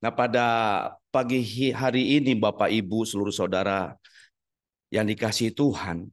Nah, pada pagi hari ini Bapak Ibu seluruh saudara yang dikasihi Tuhan,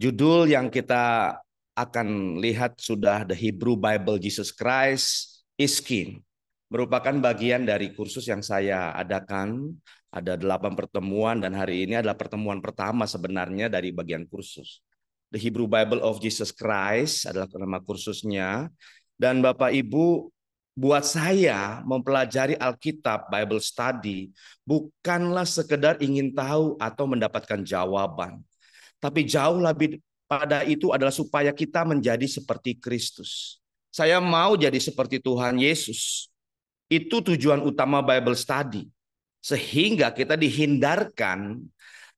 judul yang kita akan lihat sudah The Hebrew Bible Jesus Christ is King. Merupakan bagian dari kursus yang saya adakan. Ada 8 pertemuan dan hari ini adalah pertemuan pertama sebenarnya dari bagian kursus. The Hebrew Bible of Jesus Christ adalah nama kursusnya. Dan Bapak Ibu, buat saya mempelajari Alkitab, Bible Study, bukanlah sekedar ingin tahu atau mendapatkan jawaban. Tapi jauh lebih pada itu adalah supaya kita menjadi seperti Kristus. Saya mau jadi seperti Tuhan Yesus. Itu tujuan utama Bible Study. Sehingga kita dihindarkan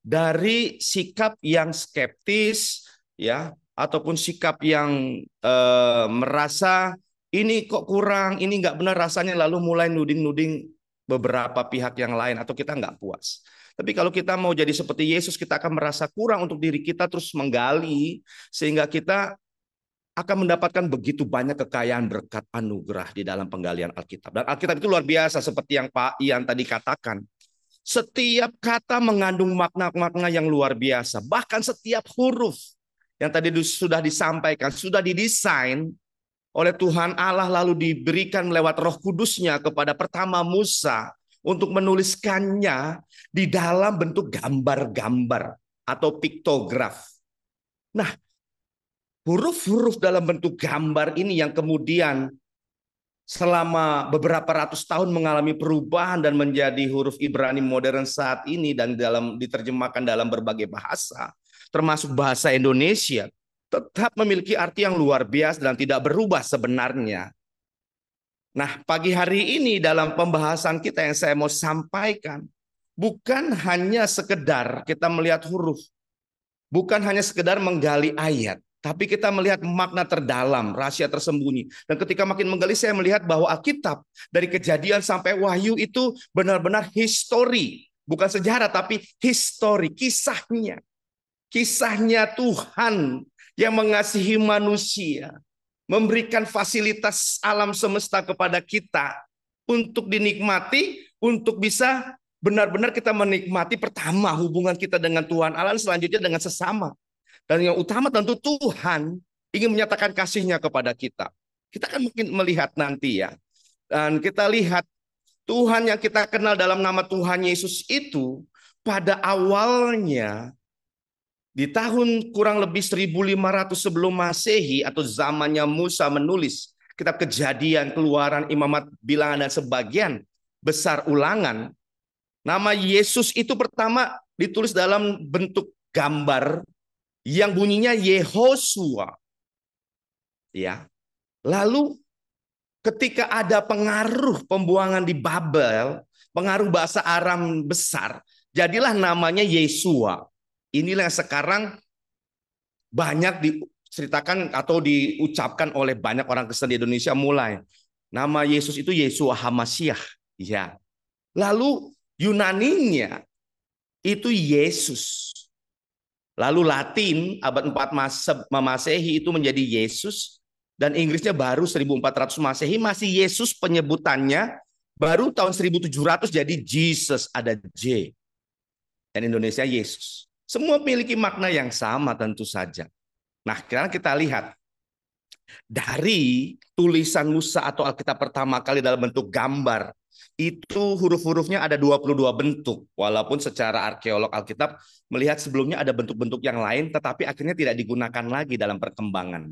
dari sikap yang skeptis, ya, ataupun sikap yang merasa ini kok kurang, ini nggak benar rasanya, lalu mulai nuding-nuding beberapa pihak yang lain atau kita nggak puas. Tapi kalau kita mau jadi seperti Yesus, kita akan merasa kurang untuk diri kita, terus menggali sehingga kita akan mendapatkan begitu banyak kekayaan berkat anugerah di dalam penggalian Alkitab. Dan Alkitab itu luar biasa seperti yang Pak Ian tadi katakan. Setiap kata mengandung makna-makna yang luar biasa. Bahkan setiap huruf yang tadi sudah disampaikan, sudah didesain oleh Tuhan Allah lalu diberikan lewat Roh Kudusnya kepada pertama Musa untuk menuliskannya di dalam bentuk gambar-gambar atau piktograf. Nah, huruf-huruf dalam bentuk gambar ini yang kemudian selama beberapa ratus tahun mengalami perubahan dan menjadi huruf Ibrani modern saat ini dan diterjemahkan dalam berbagai bahasa, termasuk bahasa Indonesia, tetap memiliki arti yang luar biasa dan tidak berubah sebenarnya. Nah, pagi hari ini dalam pembahasan kita yang saya mau sampaikan, bukan hanya sekedar kita melihat huruf, bukan hanya sekedar menggali ayat, tapi kita melihat makna terdalam, rahasia tersembunyi. Dan ketika makin menggali, saya melihat bahwa Alkitab dari Kejadian sampai Wahyu itu benar-benar histori. Bukan sejarah, tapi histori, kisahnya. Kisahnya Tuhan yang mengasihi manusia. Memberikan fasilitas alam semesta kepada kita untuk dinikmati, untuk bisa benar-benar kita menikmati pertama hubungan kita dengan Tuhan Allah, selanjutnya dengan sesama. Dan yang utama tentu Tuhan ingin menyatakan kasih-Nya kepada kita. Kita akan mungkin melihat nanti ya. Dan kita lihat Tuhan yang kita kenal dalam nama Tuhan Yesus itu pada awalnya di tahun kurang lebih 1500 sebelum Masehi atau zamannya Musa menulis kitab Kejadian, Keluaran, Imamat, Bilangan dan sebagian besar Ulangan. Nama Yesus itu pertama ditulis dalam bentuk gambar yang bunyinya Yehosua. Ya. Lalu ketika ada pengaruh pembuangan di Babel, pengaruh bahasa Aram besar, jadilah namanya Yesua. Inilah yang sekarang banyak diceritakan atau diucapkan oleh banyak orang Kristen di Indonesia mulai. Nama Yesus itu Yesua Hamasyah. Ya. Lalu Yunaninya itu Yesus. Lalu Latin abad 4 Masehi itu menjadi Yesus. Dan Inggrisnya baru 1400 Masehi masih Yesus penyebutannya. Baru tahun 1700 jadi Jesus, ada J. Dan Indonesia Yesus. Semua memiliki makna yang sama tentu saja. Nah, sekarang kita lihat. Dari tulisan Musa atau Alkitab pertama kali dalam bentuk gambar, itu huruf-hurufnya ada 22 bentuk. Walaupun secara arkeolog Alkitab melihat sebelumnya ada bentuk-bentuk yang lain, tetapi akhirnya tidak digunakan lagi dalam perkembangan.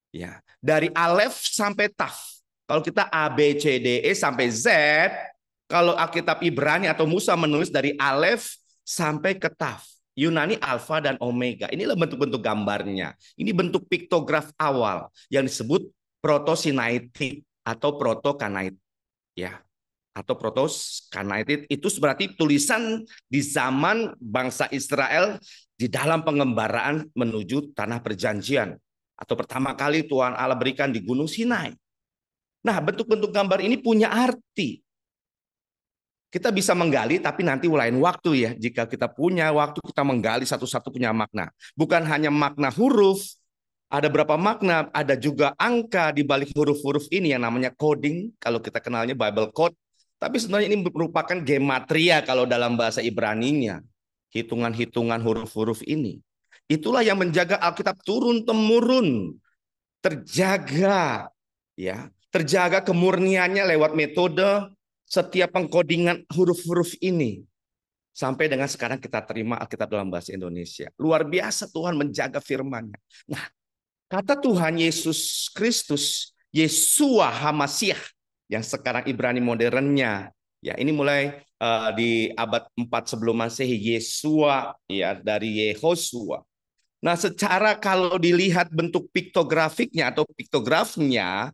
Ya, dari Alef sampai Taf. Kalau kita A, B, C, D, E sampai Z, kalau Alkitab Ibrani atau Musa menulis dari Alef sampai ke Taf. Yunani Alfa dan Omega. Inilah bentuk-bentuk gambarnya. Ini bentuk piktograf awal yang disebut Proto-Sinaitik atau Proto-Kanait. Ya, atau Proto-Kanaitit itu berarti tulisan di zaman bangsa Israel di dalam pengembaraan menuju tanah perjanjian atau pertama kali Tuhan Allah berikan di Gunung Sinai. Nah, bentuk-bentuk gambar ini punya arti. Kita bisa menggali, tapi nanti lain waktu ya. Jika kita punya waktu, kita menggali satu-satu punya makna. Bukan hanya makna huruf, ada berapa makna, ada juga angka di balik huruf-huruf ini yang namanya coding. Kalau kita kenalnya Bible Code, Tapi sebenarnya ini merupakan gematria kalau dalam bahasa Ibraninya. Hitungan-hitungan huruf-huruf ini. Itulah yang menjaga Alkitab turun-temurun. Terjaga. Ya, terjaga kemurniannya lewat metode setiap pengkodingan huruf-huruf ini. Sampai dengan sekarang kita terima Alkitab dalam bahasa Indonesia. Luar biasa Tuhan menjaga firman-Nya. Nah, kata Tuhan Yesus Kristus, Yeshua HaMashiach, yang sekarang Ibrani modernnya, ya ini mulai di abad 4 sebelum Masehi, Yeshua ya dari Yehosua. Nah, secara kalau dilihat bentuk piktografiknya atau piktografnya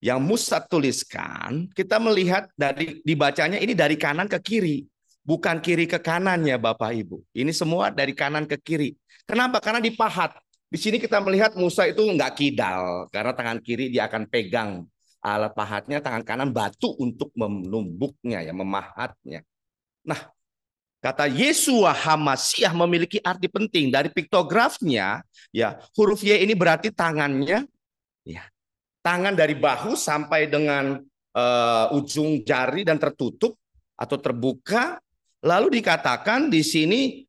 yang Musa tuliskan, kita melihat dari dibacanya ini dari kanan ke kiri, bukan kiri ke kanan ya Bapak Ibu. Ini semua dari kanan ke kiri. Kenapa? Karena dipahat. Di sini kita melihat Musa itu nggak kidal, karena tangan kiri dia akan pegang alat pahatnya, tangan kanan batu untuk menumbuknya, ya memahatnya. Nah, kata Yeshua HaMashiach memiliki arti penting dari piktografnya. Ya, huruf Y ini berarti tangannya, ya, tangan dari bahu sampai dengan ujung jari dan tertutup atau terbuka. Lalu dikatakan di sini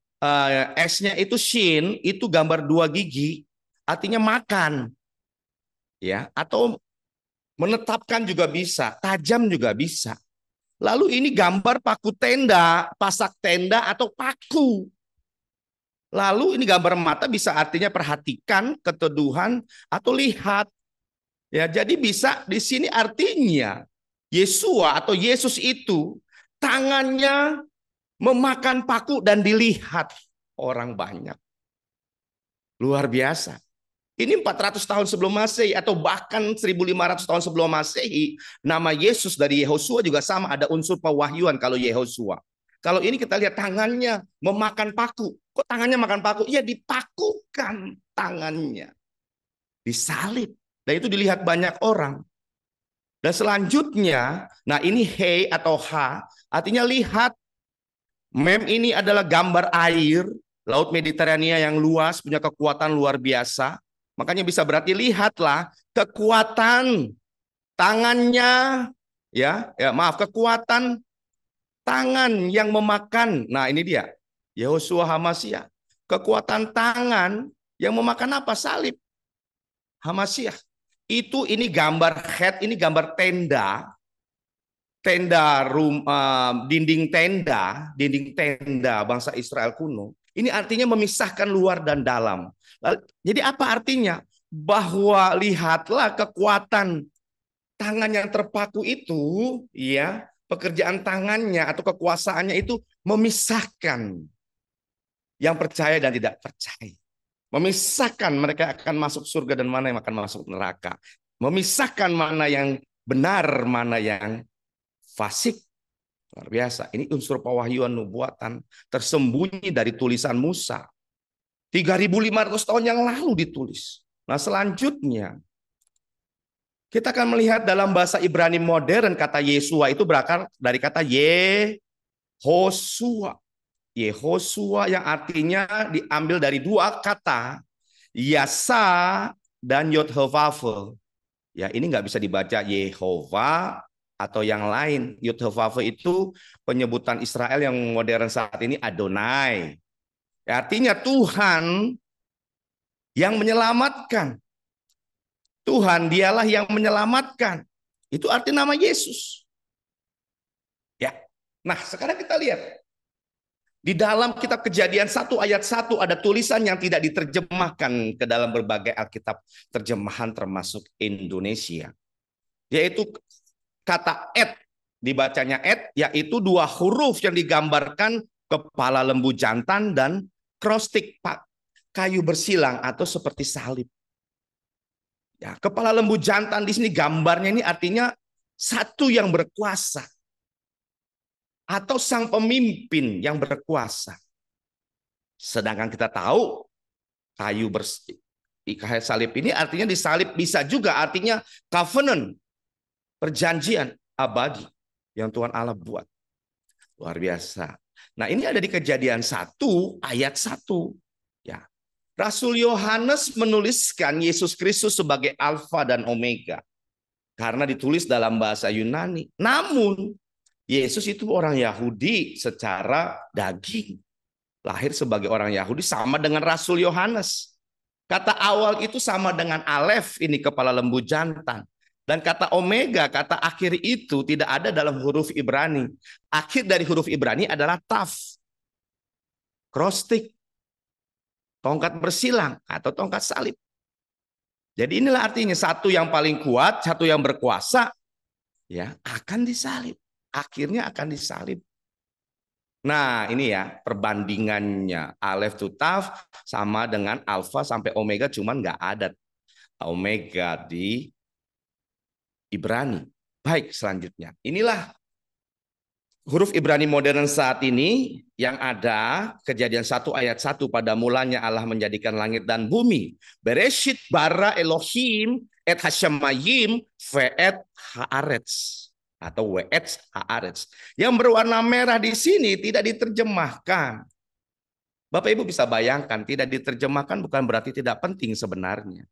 S-nya itu shin, itu gambar 2 gigi, artinya makan. Ya, atau menetapkan juga bisa, tajam juga bisa. Lalu ini gambar paku tenda, pasak tenda atau paku. Lalu ini gambar mata bisa artinya perhatikan, keteduhan atau lihat. Ya, jadi bisa di sini artinya Yesua atau Yesus itu tangannya memakan paku dan dilihat orang banyak. Luar biasa. Ini 400 tahun sebelum Masehi atau bahkan 1500 tahun sebelum Masehi, nama Yesus dari Yehosua juga sama, ada unsur pewahyuan kalau Yehosua. Kalau ini kita lihat tangannya memakan paku. Kok tangannya makan paku? Ya dipakukan tangannya. Disalib. Dan itu dilihat banyak orang. Dan selanjutnya, nah ini he atau ha, artinya lihat. Mem ini adalah gambar air, Laut Mediterania yang luas, punya kekuatan luar biasa. Makanya bisa berarti lihatlah kekuatan tangannya, kekuatan tangan yang memakan. Nah ini dia, Yehosua HaMashiach. Kekuatan tangan yang memakan apa? Salib. HaMashiach. Ini gambar head, ini gambar tenda, dinding tenda bangsa Israel kuno. Ini artinya memisahkan luar dan dalam. Jadi apa artinya? Bahwa lihatlah kekuatan tangan yang terpaku itu, ya, pekerjaan tangannya atau kekuasaannya itu memisahkan yang percaya dan tidak percaya. Memisahkan mereka akan masuk surga dan mana yang akan masuk neraka. Memisahkan mana yang benar, mana yang fasik. Luar biasa. Ini unsur pewahyuan nubuatan tersembunyi dari tulisan Musa. 3.500 tahun yang lalu ditulis. Nah selanjutnya kita akan melihat dalam bahasa Ibrani modern kata Yeshua itu berakar dari kata Yehosua. Yehosua yang artinya diambil dari 2 kata, Yasa dan Yod-Heh-Vav. Ya, ini nggak bisa dibaca Yehova atau yang lain. Yod-Heh-Vav itu penyebutan Israel yang modern saat ini Adonai. Ya, artinya Tuhan yang menyelamatkan. Tuhan dialah yang menyelamatkan. Itu arti nama Yesus. Ya. Nah, sekarang kita lihat. Di dalam kitab Kejadian 1 ayat 1 ada tulisan yang tidak diterjemahkan ke dalam berbagai Alkitab terjemahan termasuk Indonesia. Yaitu kata et, dibacanya et, yaitu 2 huruf yang digambarkan kepala lembu jantan dan krostik, kayu bersilang atau seperti salib. Ya, kepala lembu jantan di sini gambarnya ini artinya satu yang berkuasa. Atau sang pemimpin yang berkuasa. Sedangkan kita tahu kayu salib ini artinya disalib bisa juga artinya covenant, perjanjian abadi yang Tuhan Allah buat. Luar biasa. Nah ini ada di Kejadian 1 ayat 1. Ya. Rasul Yohanes menuliskan Yesus Kristus sebagai Alfa dan Omega. Karena ditulis dalam bahasa Yunani. Namun Yesus itu orang Yahudi secara daging. Lahir sebagai orang Yahudi sama dengan Rasul Yohanes. Kata awal itu sama dengan Alef, ini kepala lembu jantan. Dan kata omega, kata akhir itu tidak ada dalam huruf Ibrani. Akhir dari huruf Ibrani adalah taf. Krostik. Tongkat bersilang atau tongkat salib. Jadi inilah artinya satu yang paling kuat, satu yang berkuasa, ya akan disalib. Akhirnya akan disalib. Nah ini ya perbandingannya. Alef to Taf sama dengan Alfa sampai Omega, cuman nggak ada Omega di Ibrani. Baik, selanjutnya. Inilah huruf Ibrani modern saat ini yang ada. Kejadian 1 ayat 1, pada mulanya Allah menjadikan langit dan bumi. Bereshit bara Elohim et hashamayim ve'et haaretz. Atau we'et haaretz. Yang berwarna merah di sini tidak diterjemahkan. Bapak Ibu bisa bayangkan, tidak diterjemahkan bukan berarti tidak penting sebenarnya.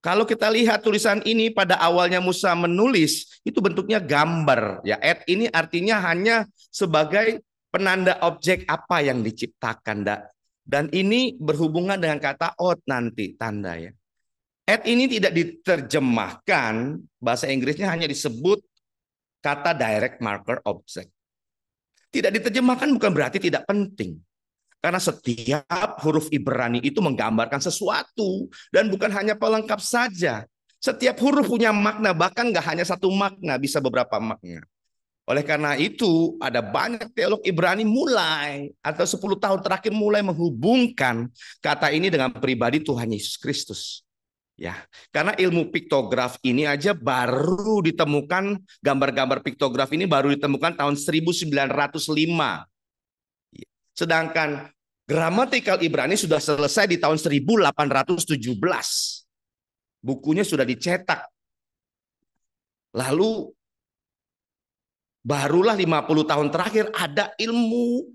Kalau kita lihat tulisan ini pada awalnya Musa menulis, itu bentuknya gambar. Ya, et ini artinya hanya sebagai penanda objek apa yang diciptakan. Dan ini berhubungan dengan kata ot nanti, tanda ya. Et ini tidak diterjemahkan, bahasa Inggrisnya hanya disebut kata direct marker object. Tidak diterjemahkan bukan berarti tidak penting. Karena setiap huruf Ibrani itu menggambarkan sesuatu. Dan bukan hanya pelengkap saja. Setiap huruf punya makna. Bahkan nggak hanya satu makna, bisa beberapa makna. Oleh karena itu ada banyak teolog Ibrani mulai atau 10 tahun terakhir mulai menghubungkan kata ini dengan pribadi Tuhan Yesus Kristus. Ya, karena ilmu piktograf ini aja baru ditemukan, gambar-gambar piktograf ini baru ditemukan tahun 1905. Sedangkan gramatikal Ibrani sudah selesai di tahun 1817. Bukunya sudah dicetak. Lalu barulah 50 tahun terakhir ada ilmu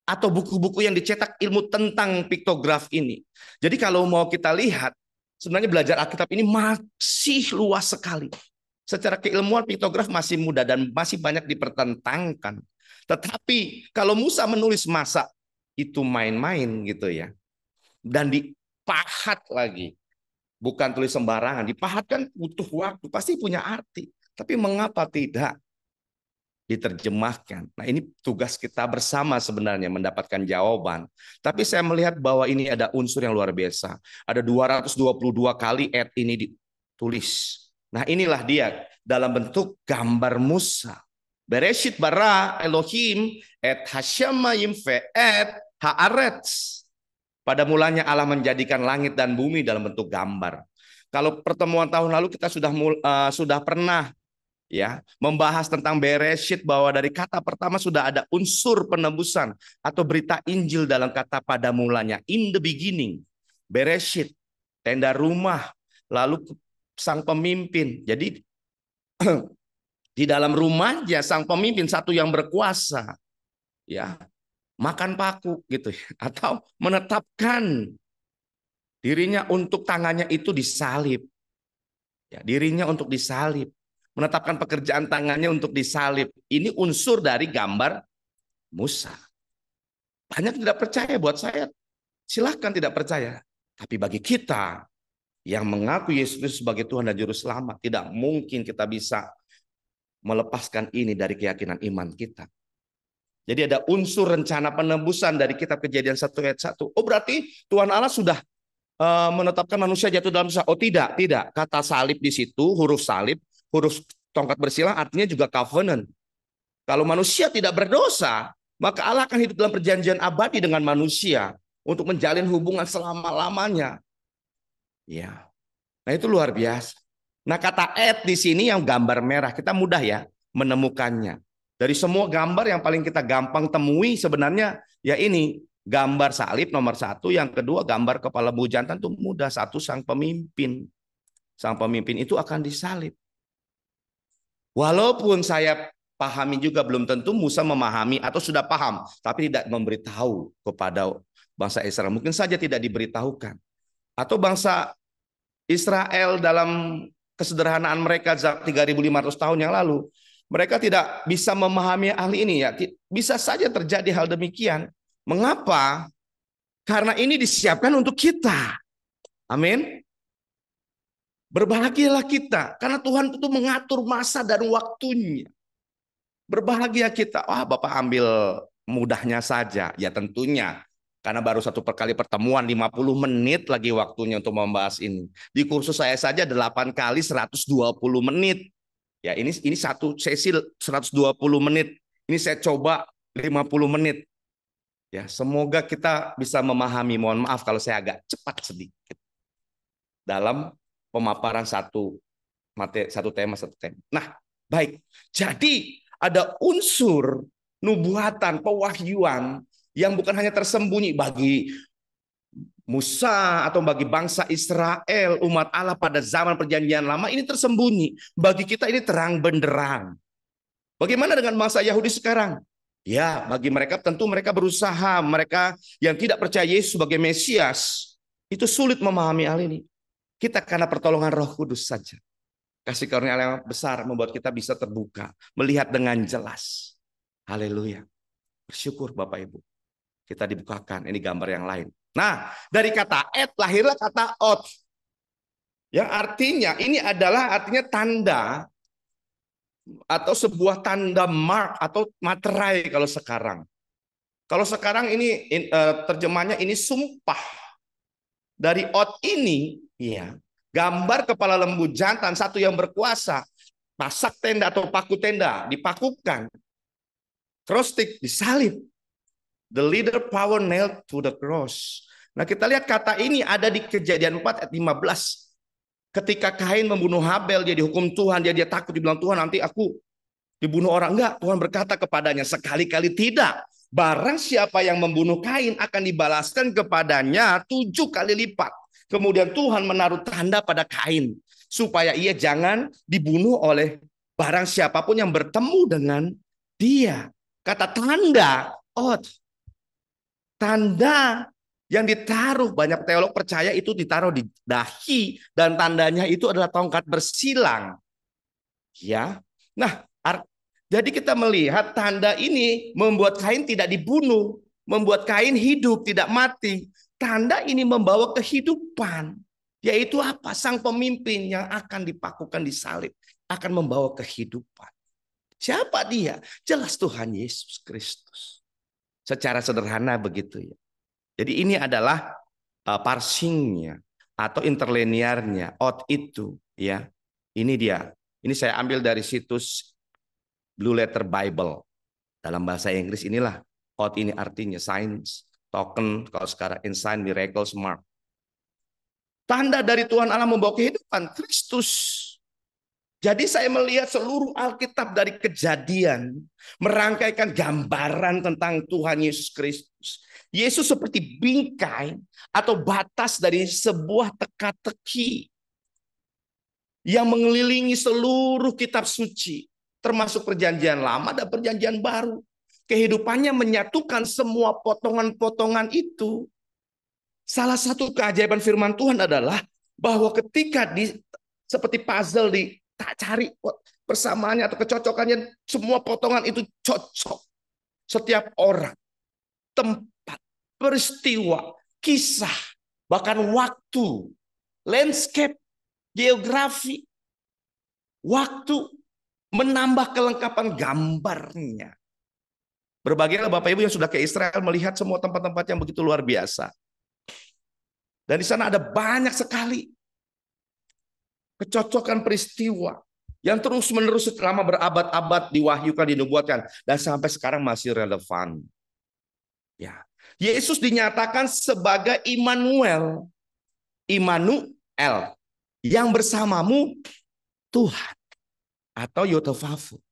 atau buku-buku yang dicetak ilmu tentang piktograf ini. Jadi kalau mau kita lihat, sebenarnya belajar Alkitab ini masih luas sekali. Secara keilmuan piktograf masih muda dan masih banyak dipertentangkan. Tetapi kalau Musa menulis, masa itu main-main gitu ya. Dan dipahat lagi. Bukan tulis sembarangan. Dipahat kan butuh waktu. Pasti punya arti. Tapi mengapa tidak diterjemahkan? Nah ini tugas kita bersama sebenarnya mendapatkan jawaban. Tapi saya melihat bahwa ini ada unsur yang luar biasa. Ada 222 kali et ini ditulis. Nah inilah dia dalam bentuk gambar Musa. Bereshit bara Elohim et hashamayim ve'et haaretz. Pada mulanya Allah menjadikan langit dan bumi dalam bentuk gambar. Kalau pertemuan tahun lalu kita sudah pernah ya membahas tentang Bereshit, bahwa dari kata pertama sudah ada unsur penebusan atau berita Injil dalam kata pada mulanya, in the beginning. Bereshit, tenda rumah, lalu sang pemimpin. Jadi di dalam rumahnya sang pemimpin satu yang berkuasa, ya makan paku gitu, atau menetapkan dirinya untuk tangannya itu disalib, ya dirinya untuk disalib, menetapkan pekerjaan tangannya untuk disalib. Ini unsur dari gambar Musa. Banyak tidak percaya, buat saya silahkan tidak percaya, tapi bagi kita yang mengaku Yesus sebagai Tuhan dan Juru Selamat, tidak mungkin kita bisa melepaskan ini dari keyakinan iman kita. Jadi ada unsur rencana penebusan dari kitab Kejadian 1 ayat 1. Oh berarti Tuhan Allah sudah menetapkan manusia jatuh dalam dosa. Oh tidak. Kata salib di situ, huruf salib, huruf tongkat bersilang artinya juga covenant. Kalau manusia tidak berdosa, maka Allah akan hidup dalam perjanjian abadi dengan manusia untuk menjalin hubungan selama-lamanya. Ya. Nah itu luar biasa. Nah kata et di sini yang gambar merah, kita mudah ya menemukannya. Dari semua gambar yang paling kita gampang temui sebenarnya ya ini gambar salib nomor 1, yang kedua gambar kepala lembu jantan itu mudah, 1 sang pemimpin. Sang pemimpin itu akan disalib. Walaupun saya pahami juga belum tentu Musa memahami atau sudah paham, tapi tidak memberitahu kepada bangsa Israel. Mungkin saja tidak diberitahukan. Atau bangsa Israel dalam kesederhanaan mereka 3.500 tahun yang lalu Mereka tidak bisa memahami ahli ini ya. Bisa saja terjadi hal demikian. Mengapa? Karena ini disiapkan untuk kita. Amin. Berbahagialah kita karena Tuhan itu mengatur masa dan waktunya. Berbahagia kita. Wah, Bapak ambil mudahnya saja. Ya tentunya. Karena baru satu kali pertemuan 50 menit lagi waktunya untuk membahas ini. Di kursus saya saja 8 kali 120 menit. Ya, ini satu sesi 120 menit. Ini saya coba 50 menit. Ya, semoga kita bisa memahami. Mohon maaf kalau saya agak cepat sedikit dalam pemaparan satu tema. Nah, baik. Jadi ada unsur nubuatan, pewahyuan yang bukan hanya tersembunyi bagi Musa atau bagi bangsa Israel, umat Allah pada zaman perjanjian lama, ini tersembunyi. Bagi kita ini terang benderang. Bagaimana dengan bangsa Yahudi sekarang? Ya, bagi mereka tentu mereka berusaha, mereka yang tidak percaya Yesus sebagai Mesias, itu sulit memahami hal ini. Kita karena pertolongan Roh Kudus saja. Kasih karunia yang besar membuat kita bisa terbuka, melihat dengan jelas. Haleluya. Bersyukur Bapak Ibu. Kita dibukakan, ini gambar yang lain. Nah, dari kata et lahirlah kata ot. Yang artinya ini adalah artinya tanda atau sebuah tanda mark atau materai kalau sekarang. Kalau sekarang ini terjemahnya ini sumpah. Dari ot ini ya, gambar kepala lembu jantan satu yang berkuasa, pasak tenda atau paku tenda dipakukan. Cross stick disalib. The leader power nailed to the cross. Nah, kita lihat kata ini ada di Kejadian 4 ayat 15. Ketika Kain membunuh Habel, dia dihukum Tuhan, dia takut, dibilang Tuhan nanti aku dibunuh orang. Enggak, Tuhan berkata kepadanya, sekali-kali tidak. Barang siapa yang membunuh Kain akan dibalaskan kepadanya 7 kali lipat. Kemudian Tuhan menaruh tanda pada Kain supaya ia jangan dibunuh oleh barang siapapun yang bertemu dengan dia. Kata tanda, tanda yang ditaruh, banyak teolog percaya itu ditaruh di dahi dan tandanya itu adalah tongkat bersilang. Ya. Nah, jadi kita melihat tanda ini membuat Kain tidak dibunuh, membuat Kain hidup, tidak mati. Tanda ini membawa kehidupan. Yaitu apa? Sang pemimpin yang akan dipakukan di salib akan membawa kehidupan. Siapa dia? Jelas Tuhan Yesus Kristus. Secara sederhana begitu ya. Jadi ini adalah parsingnya atau interlinearnya. Ot itu ya. Ini dia. Ini saya ambil dari situs Blue Letter Bible. Dalam bahasa Inggris inilah ot ini artinya signs, token, kalau sekarang insign, miracles, mark. Tanda dari Tuhan Allah membawa kehidupan Kristus. Jadi saya melihat seluruh Alkitab dari Kejadian merangkaikan gambaran tentang Tuhan Yesus Kristus. Yesus seperti bingkai atau batas dari sebuah teka-teki yang mengelilingi seluruh kitab suci, termasuk Perjanjian Lama dan Perjanjian Baru. Kehidupannya menyatukan semua potongan-potongan itu. Salah satu keajaiban firman Tuhan adalah bahwa ketika seperti puzzle tak cari persamaannya atau kecocokannya, semua potongan itu cocok. Setiap orang, tempat, peristiwa, kisah, bahkan waktu, landscape, geografi, waktu menambah kelengkapan gambarnya. Berbahagialah Bapak Ibu yang sudah ke Israel melihat semua tempat-tempat yang begitu luar biasa. Dan di sana ada banyak sekali kecocokan peristiwa yang terus-menerus selama berabad-abad diwahyukan, dinubuatkan, dan sampai sekarang masih relevan. Ya, Yesus dinyatakan sebagai Immanuel, yang bersamamu Tuhan atau Yotevafu.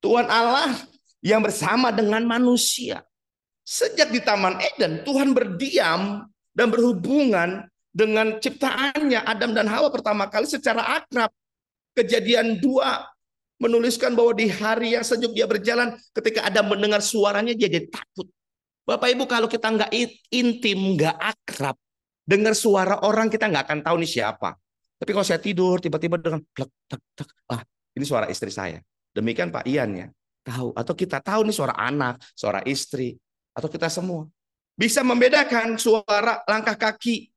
Tuhan Allah yang bersama dengan manusia. Sejak di Taman Eden, Tuhan berdiam dan berhubungan dengan ciptaannya Adam dan Hawa pertama kali secara akrab. Kejadian 2 menuliskan bahwa di hari yang sejuk dia berjalan, ketika Adam mendengar suaranya dia jadi takut. Bapak Ibu, kalau kita nggak intim, nggak akrab, dengar suara orang kita nggak akan tahu nih siapa. Tapi kalau saya tidur tiba-tiba dengan plek, tek, tek, ini suara istri saya. Demikian Pak Ian ya. Tahu atau kita tahu nih suara anak, suara istri, atau kita semua bisa membedakan suara langkah kaki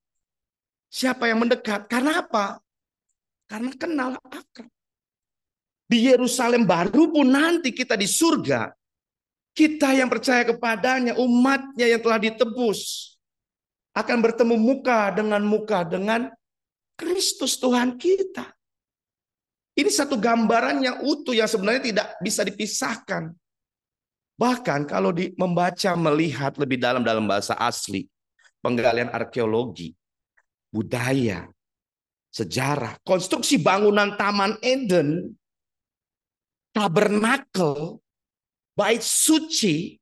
siapa yang mendekat. Karena apa? Karena kenal akrab. Di Yerusalem baru pun nanti kita di surga, kita yang percaya kepadanya, umatnya yang telah ditebus, akan bertemu muka dengan Kristus Tuhan kita. Ini satu gambaran yang utuh yang sebenarnya tidak bisa dipisahkan. Bahkan kalau membaca, melihat lebih dalam bahasa asli, penggalian arkeologi, budaya, sejarah, konstruksi bangunan Taman Eden, tabernakel, bait suci,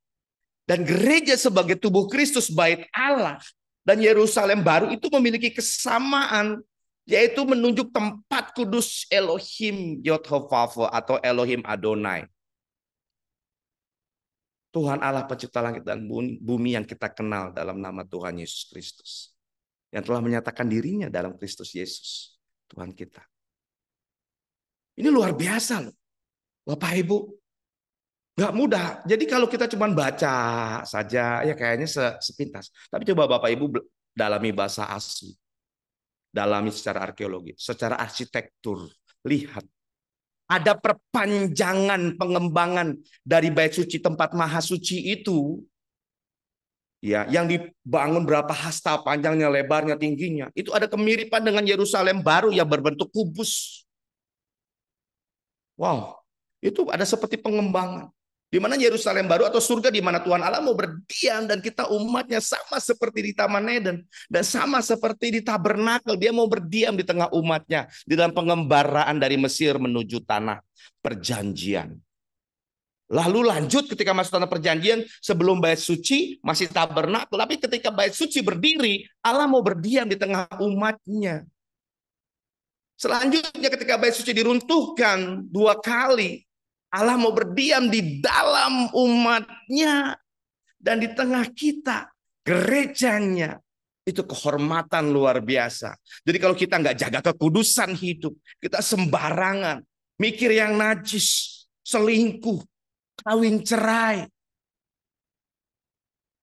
dan gereja sebagai tubuh Kristus, bait Allah, dan Yerusalem baru itu memiliki kesamaan, yaitu menunjuk tempat kudus Elohim Yod-Hah-Vav atau Elohim Adonai. Tuhan Allah pencipta langit dan bumi yang kita kenal dalam nama Tuhan Yesus Kristus. Yang telah menyatakan dirinya dalam Kristus Yesus, Tuhan kita. Ini luar biasa loh, Bapak Ibu. Nggak mudah. Jadi kalau kita cuma baca saja, ya kayaknya sepintas. Tapi coba Bapak Ibu dalami bahasa asli. Dalami secara arkeologi, secara arsitektur. Lihat. Ada perpanjangan pengembangan dari bait suci tempat maha suci itu. Ya, yang dibangun berapa hasta panjangnya, lebarnya, tingginya. Itu ada kemiripan dengan Yerusalem baru yang berbentuk kubus. Wow, itu ada seperti pengembangan. Di mana Yerusalem baru atau surga di mana Tuhan Allah mau berdiam dan kita umatnya sama seperti di Taman Eden dan sama seperti di tabernakel, dia mau berdiam di tengah umatnya di dalam pengembaraan dari Mesir menuju tanah perjanjian. Lalu lanjut ketika masuk tanah perjanjian, sebelum bait suci masih tabernakel, tapi ketika bait suci berdiri, Allah mau berdiam di tengah umatnya. Selanjutnya ketika bait suci diruntuhkan 2 kali, Allah mau berdiam di dalam umatnya dan di tengah kita, gerejanya. Itu kehormatan luar biasa. Jadi kalau kita nggak jaga kekudusan hidup, kita sembarangan, mikir yang najis, selingkuh, kawin cerai,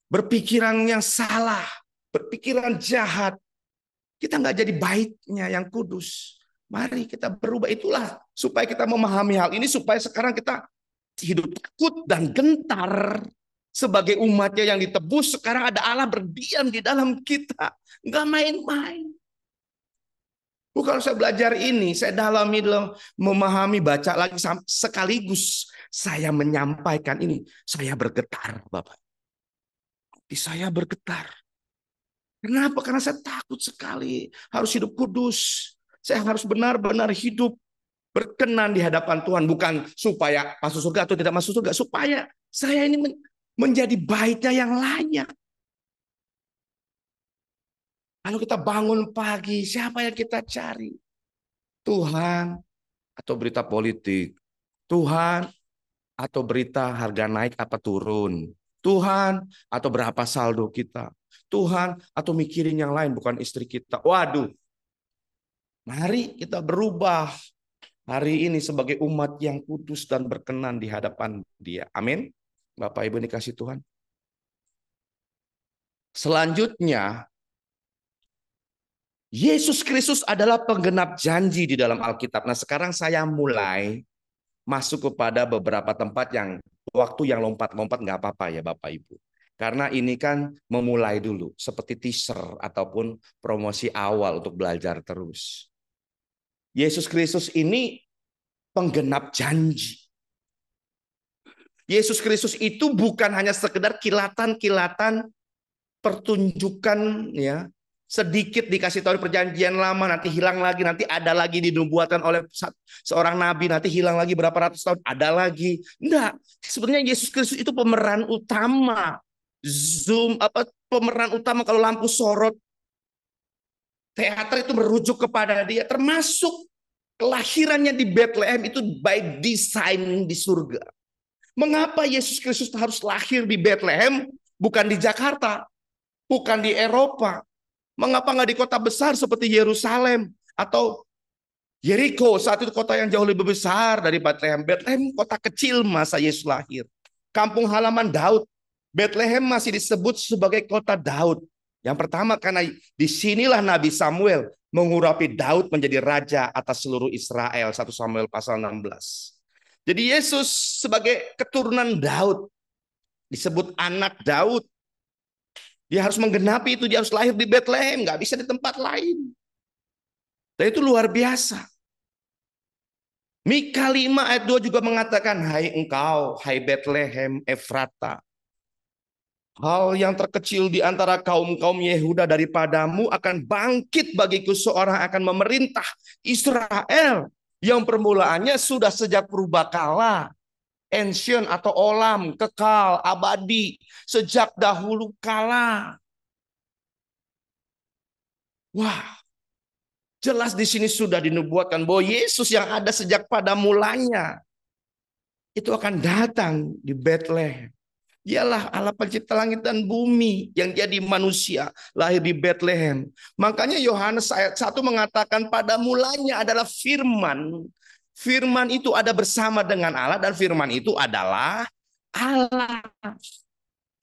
berpikiran yang salah, berpikiran jahat, kita nggak jadi baitnya yang kudus. Mari kita berubah. Itulah supaya kita memahami hal ini, supaya sekarang kita hidup takut dan gentar sebagai umatnya yang ditebus. Sekarang ada Allah berdiam di dalam kita, nggak main-main. Bukan saya belajar ini, saya dalami dalam memahami, baca lagi sekaligus saya menyampaikan ini. Saya bergetar, Bapak. Saya bergetar. Kenapa? Karena saya takut sekali harus hidup kudus. Saya harus benar-benar hidup berkenan di hadapan Tuhan. Bukan supaya masuk surga atau tidak masuk surga. Supaya saya ini menjadi baitnya yang layak. Kalau kita bangun pagi, siapa yang kita cari? Tuhan atau berita politik? Tuhan atau berita harga naik apa turun? Tuhan atau berapa saldo kita? Tuhan atau mikirin yang lain bukan istri kita? Waduh. Mari kita berubah hari ini sebagai umat yang kudus dan berkenan di hadapan Dia. Amin. Bapak Ibu dikasih Tuhan. Selanjutnya, Yesus Kristus adalah penggenap janji di dalam Alkitab. Nah, sekarang saya mulai masuk kepada beberapa tempat yang waktu yang lompat-lompat nggak apa-apa ya Bapak Ibu. Karena ini kan memulai dulu, seperti teaser ataupun promosi awal untuk belajar terus. Yesus Kristus ini penggenap janji. Yesus Kristus itu bukan hanya sekedar kilatan-kilatan pertunjukan ya, sedikit dikasih tahu di perjanjian lama, nanti hilang lagi, nanti ada lagi dinubuatkan oleh seorang nabi, nanti hilang lagi berapa ratus tahun, ada lagi. Enggak, sebenarnya Yesus Kristus itu pemeran utama. Pemeran utama kalau lampu sorot teater itu merujuk kepada Dia, termasuk kelahirannya di Bethlehem itu by design di surga. Mengapa Yesus Kristus harus lahir di Bethlehem, bukan di Jakarta, bukan di Eropa? Mengapa nggak di kota besar seperti Yerusalem atau Yeriko saat itu kota yang jauh lebih besar dari Bethlehem. Bethlehem kota kecil masa Yesus lahir. Kampung halaman Daud. Bethlehem masih disebut sebagai kota Daud. Yang pertama karena disinilah Nabi Samuel mengurapi Daud menjadi raja atas seluruh Israel. 1 Samuel pasal 16. Jadi Yesus sebagai keturunan Daud. Disebut anak Daud. Dia harus menggenapi itu. Dia harus lahir di Bethlehem. Nggak bisa di tempat lain. Dan itu luar biasa. Mika 5 ayat 2 juga mengatakan, hai engkau, hai Bethlehem Efrata. Hal yang terkecil di antara kaum-kaum Yehuda daripadamu akan bangkit bagiku seorang akan memerintah Israel. Yang permulaannya sudah sejak purbakala. Ancient atau olam, kekal, abadi. Sejak dahulu kala. Wah, jelas di sini sudah dinubuatkan bahwa Yesus yang ada sejak pada mulanya itu akan datang di Bethlehem. Dialah Allah pencipta langit dan bumi yang jadi manusia, lahir di Bethlehem. Makanya Yohanes ayat 1 mengatakan pada mulanya adalah firman. Firman itu ada bersama dengan Allah dan firman itu adalah Allah.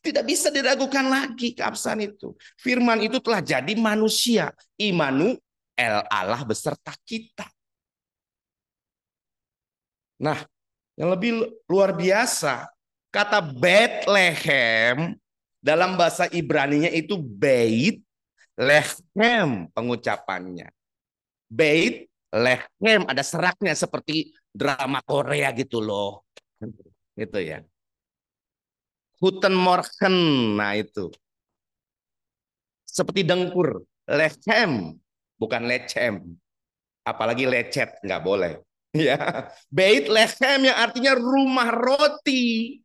Tidak bisa diragukan lagi keabsahan itu. Firman itu telah jadi manusia. Immanuel, Allah beserta kita. Nah, yang lebih luar biasa, kata Bethlehem dalam bahasa Ibraninya itu Beit Lehem pengucapannya. Beit Lehem ada seraknya seperti drama Korea gitu loh. Gitu ya. Guten Morgen, nah itu. Seperti dengkur, Lechem, bukan lecem. Apalagi lecet, nggak boleh. Ya, Beit Lehem yang artinya rumah roti.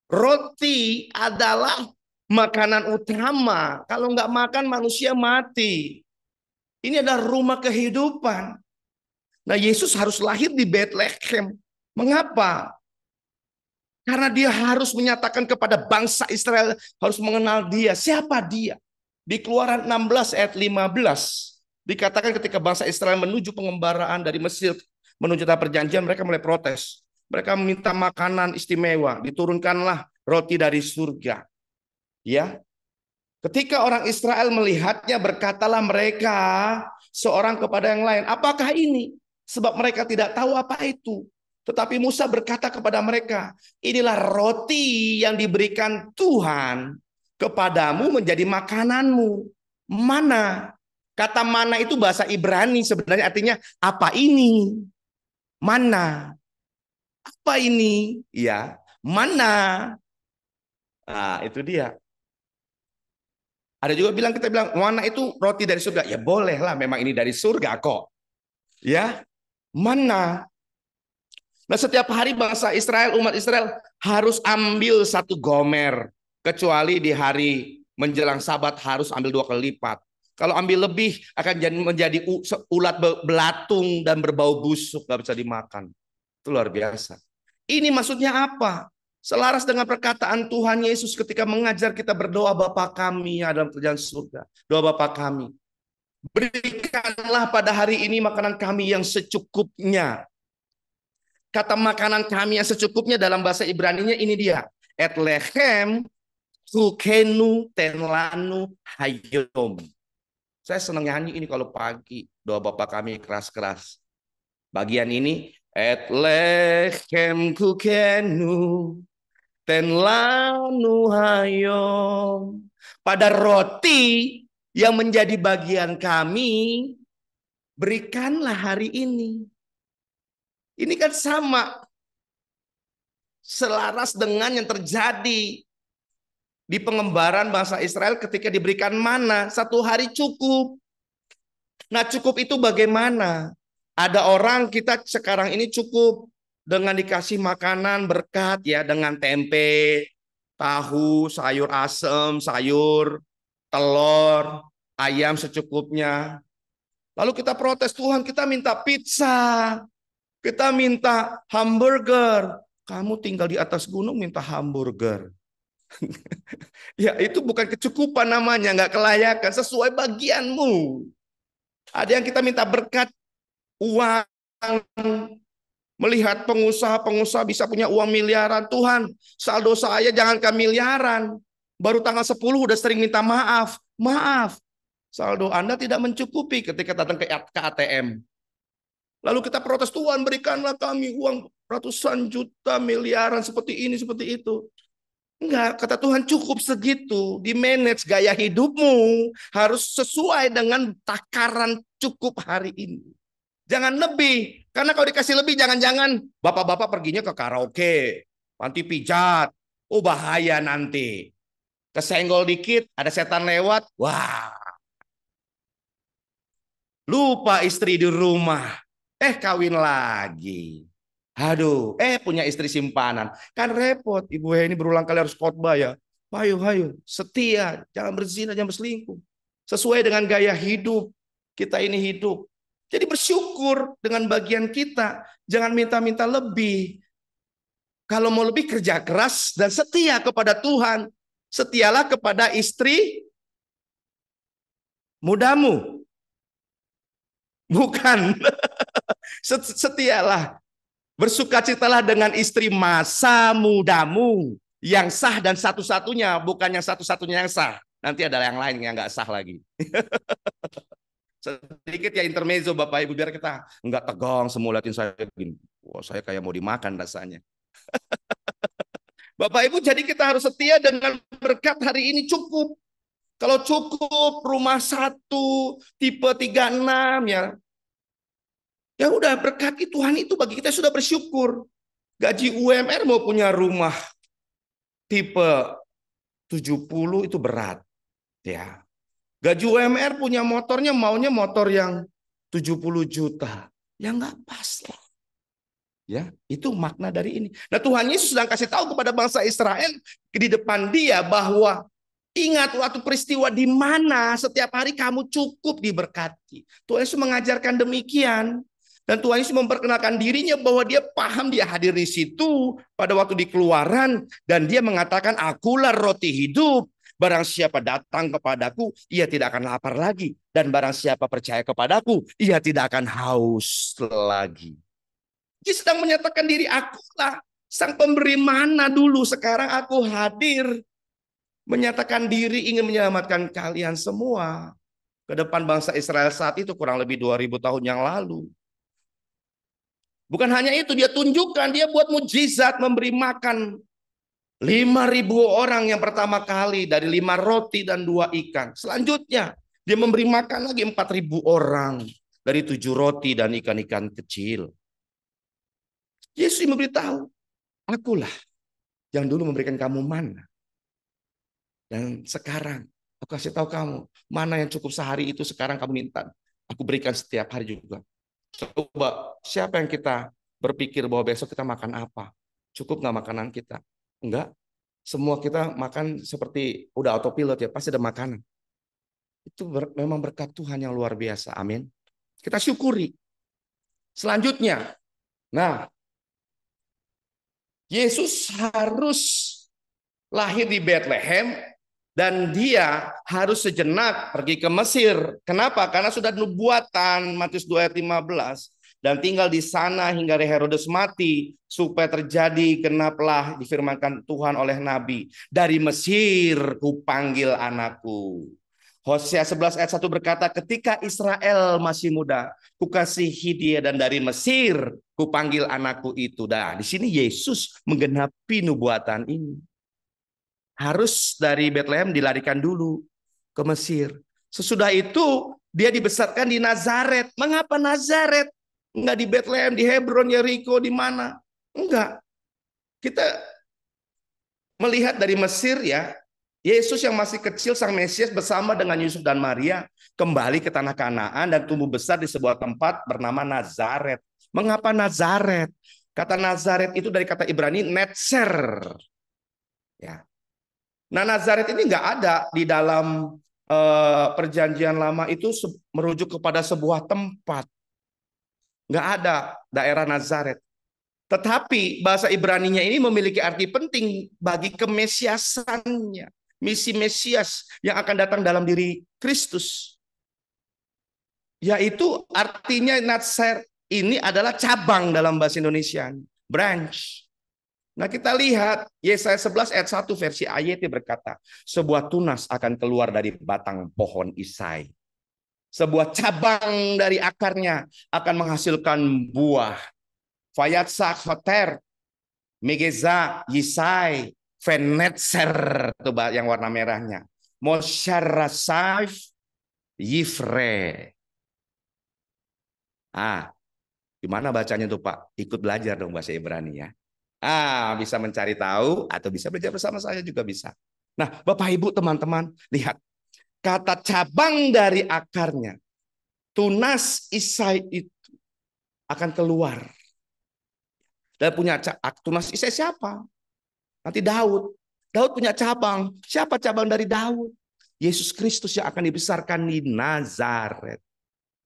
Roti adalah makanan utama. Kalau nggak makan manusia mati. Ini adalah rumah kehidupan. Nah, Yesus harus lahir di Bethlehem. Mengapa? Karena dia harus menyatakan kepada bangsa Israel harus mengenal dia. Siapa dia? Di Keluaran 16 ayat 15 dikatakan ketika bangsa Israel menuju pengembaraan dari Mesir menuju tanah perjanjian, mereka mulai protes. Mereka meminta makanan istimewa, diturunkanlah roti dari surga. Ya. Ketika orang Israel melihatnya, berkatalah mereka seorang kepada yang lain, apakah ini? Sebab mereka tidak tahu apa itu. Tetapi Musa berkata kepada mereka, inilah roti yang diberikan Tuhan kepadamu menjadi makananmu. Mana? Kata mana itu bahasa Ibrani sebenarnya artinya apa ini? Mana? Apa ini? Ya, mana? Nah, itu dia. Ada juga kita bilang, mana itu roti dari surga? Ya bolehlah, memang ini dari surga kok. Ya, mana? Nah, setiap hari bangsa Israel, umat Israel harus ambil 1 gomer. Kecuali di hari menjelang Sabat harus ambil 2 kali lipat. Kalau ambil lebih akan menjadi ulat belatung dan berbau busuk, gak bisa dimakan. Itu luar biasa. Ini maksudnya apa? Selaras dengan perkataan Tuhan Yesus ketika mengajar kita berdoa, Bapa kami yang dalam kerajaan surga. Doa Bapa kami. Berikanlah pada hari ini makanan kami yang secukupnya. Kata makanan kami yang secukupnya dalam bahasa Ibraninya ini dia. Et lechem tukenu tenlanu hayom. Saya senang nyanyi ini kalau pagi. Doa Bapa kami keras-keras. Bagian ini. Et lechem kukenu tenlanu hayom. Pada roti yang menjadi bagian kami, berikanlah hari ini. Ini kan sama, selaras dengan yang terjadi di pengembaraan bangsa Israel ketika diberikan mana, 1 hari cukup. Nah, cukup itu bagaimana? Ada orang kita sekarang ini cukup dengan dikasih makanan berkat ya, dengan tempe, tahu, sayur asem, sayur, telur, ayam secukupnya. Lalu kita protes, Tuhan kita minta pizza. Kita minta hamburger. Kamu tinggal di atas gunung minta hamburger. Ya itu bukan kecukupan namanya. Nggak kelayakan. Sesuai bagianmu. Ada yang kita minta berkat. uang, melihat pengusaha-pengusaha bisa punya uang miliaran. Tuhan, saldo saya jangankan miliaran. Baru tanggal 10 udah sering minta maaf. Maaf, saldo Anda tidak mencukupi ketika datang ke ATM. Lalu kita protes, Tuhan berikanlah kami uang ratusan juta, miliaran, seperti ini, seperti itu. Enggak, kata Tuhan cukup segitu. Di manage gaya hidupmu harus sesuai dengan takaran cukup hari ini. Jangan lebih. Karena kalau dikasih lebih, jangan-jangan bapak-bapak perginya ke karaoke, panti pijat. Oh bahaya nanti. Kesenggol dikit, ada setan lewat. Wah, lupa istri di rumah. Kawin lagi. Aduh, punya istri simpanan. Kan repot. Ibu ini berulang kali harus khotbah ya. Ayo, ayo, setia. Jangan berzina, jangan berselingkuh. Sesuai dengan gaya hidup. Kita ini hidup. Jadi bersyukur dengan bagian kita. Jangan minta-minta lebih. Kalau mau lebih, kerja keras dan setia kepada Tuhan. Setialah kepada istri mudamu. Bukan. Setialah. Bersukacitalah dengan istri masa mudamu. Yang sah dan satu-satunya. Bukan yang satu-satunya yang sah. Nanti ada yang lain yang nggak sah lagi. Sedikit ya intermezzo Bapak Ibu, biar kita nggak tegang semua liatin saya begini. Wah, saya kayak mau dimakan rasanya. Bapak Ibu, jadi kita harus setia dengan berkat hari ini cukup. Kalau cukup rumah 1 tipe 36 ya. Ya udah, berkati Tuhan itu bagi kita sudah bersyukur. Gaji UMR mau punya rumah tipe 70 itu berat. Ya. Gaji UMR punya motornya maunya motor yang 70 juta. Ya nggak pas lah. Ya, itu makna dari ini. Nah, Tuhan Yesus sedang kasih tahu kepada bangsa Israel di depan dia bahwa ingat waktu peristiwa di mana setiap hari kamu cukup diberkati. Tuhan Yesus mengajarkan demikian. Dan Tuhan Yesus memperkenalkan dirinya bahwa dia paham, dia hadir di situ pada waktu di Keluaran. Dan dia mengatakan, akulah roti hidup. Barang siapa datang kepadaku, ia tidak akan lapar lagi. Dan barang siapa percaya kepadaku, ia tidak akan haus lagi. Dia sedang menyatakan diri, akulah sang pemberi mana dulu, sekarang aku hadir. Menyatakan diri ingin menyelamatkan kalian semua. Ke depan bangsa Israel saat itu kurang lebih 2000 tahun yang lalu. Bukan hanya itu, dia tunjukkan, dia buat mujizat memberi makan 5.000 orang yang pertama kali dari 5 roti dan 2 ikan. Selanjutnya dia memberi makan lagi 4.000 orang dari 7 roti dan ikan-ikan kecil. Yesus memberitahu, akulah yang dulu memberikan kamu mana. Dan sekarang aku kasih tahu kamu, mana yang cukup sehari itu sekarang kamu minta. Aku berikan setiap hari juga. Coba, siapa yang kita berpikir bahwa besok kita makan apa? Cukup nggak makanan kita? Enggak. Semua kita makan seperti udah autopilot ya, pasti ada makanan. Itu memang berkat Tuhan yang luar biasa. Amin. Kita syukuri. Selanjutnya, nah, Yesus harus lahir di Bethlehem dan dia harus sejenak pergi ke Mesir. Kenapa? Karena sudah nubuatan Matius 2 ayat 15 dan tinggal di sana hingga Herodes mati supaya terjadi genaplah difirmankan Tuhan oleh nabi. Dari Mesir kupanggil anakku. Hosea 11 ayat 1 berkata, ketika Israel masih muda, kukasihi dia dan dari Mesir kupanggil anakku itu. Nah, di sini Yesus menggenapi nubuatan ini. Harus dari Bethlehem dilarikan dulu ke Mesir. Sesudah itu dia dibesarkan di Nazaret. Mengapa Nazaret? Enggak di Bethlehem, di Hebron, Yeriko, di mana? Enggak. Kita melihat dari Mesir ya, Yesus yang masih kecil, sang Mesias bersama dengan Yusuf dan Maria kembali ke tanah Kanaan dan tumbuh besar di sebuah tempat bernama Nazaret. Mengapa Nazaret? Kata Nazaret itu dari kata Ibrani Netzer. Ya. Nah, Nazaret ini nggak ada di dalam perjanjian lama itu merujuk kepada sebuah tempat. Nggak ada daerah Nazaret. Tetapi bahasa Ibraninya ini memiliki arti penting bagi kemesiasannya. Misi Mesias yang akan datang dalam diri Kristus. Yaitu artinya Natser ini adalah cabang dalam bahasa Indonesia. Branch. Nah kita lihat Yesaya 11 ayat 1 versi AYT berkata, sebuah tunas akan keluar dari batang pohon Isai. Sebuah cabang dari akarnya akan menghasilkan buah. Fayatsak Hoter, Megeza, Yisai, Venetser, itu yang warna merahnya. Mosyarasaif, Yifre. Gimana bacanya tuh Pak? Ikut belajar dong bahasa Ibrani ya. Bisa mencari tahu atau bisa belajar bersama saya juga bisa. Nah, Bapak Ibu teman-teman, lihat. Kata cabang dari akarnya, tunas Isai itu akan keluar. Dan punya tunas Isai siapa? Nanti Daud. Daud punya cabang. Siapa cabang dari Daud? Yesus Kristus yang akan dibesarkan di Nazaret.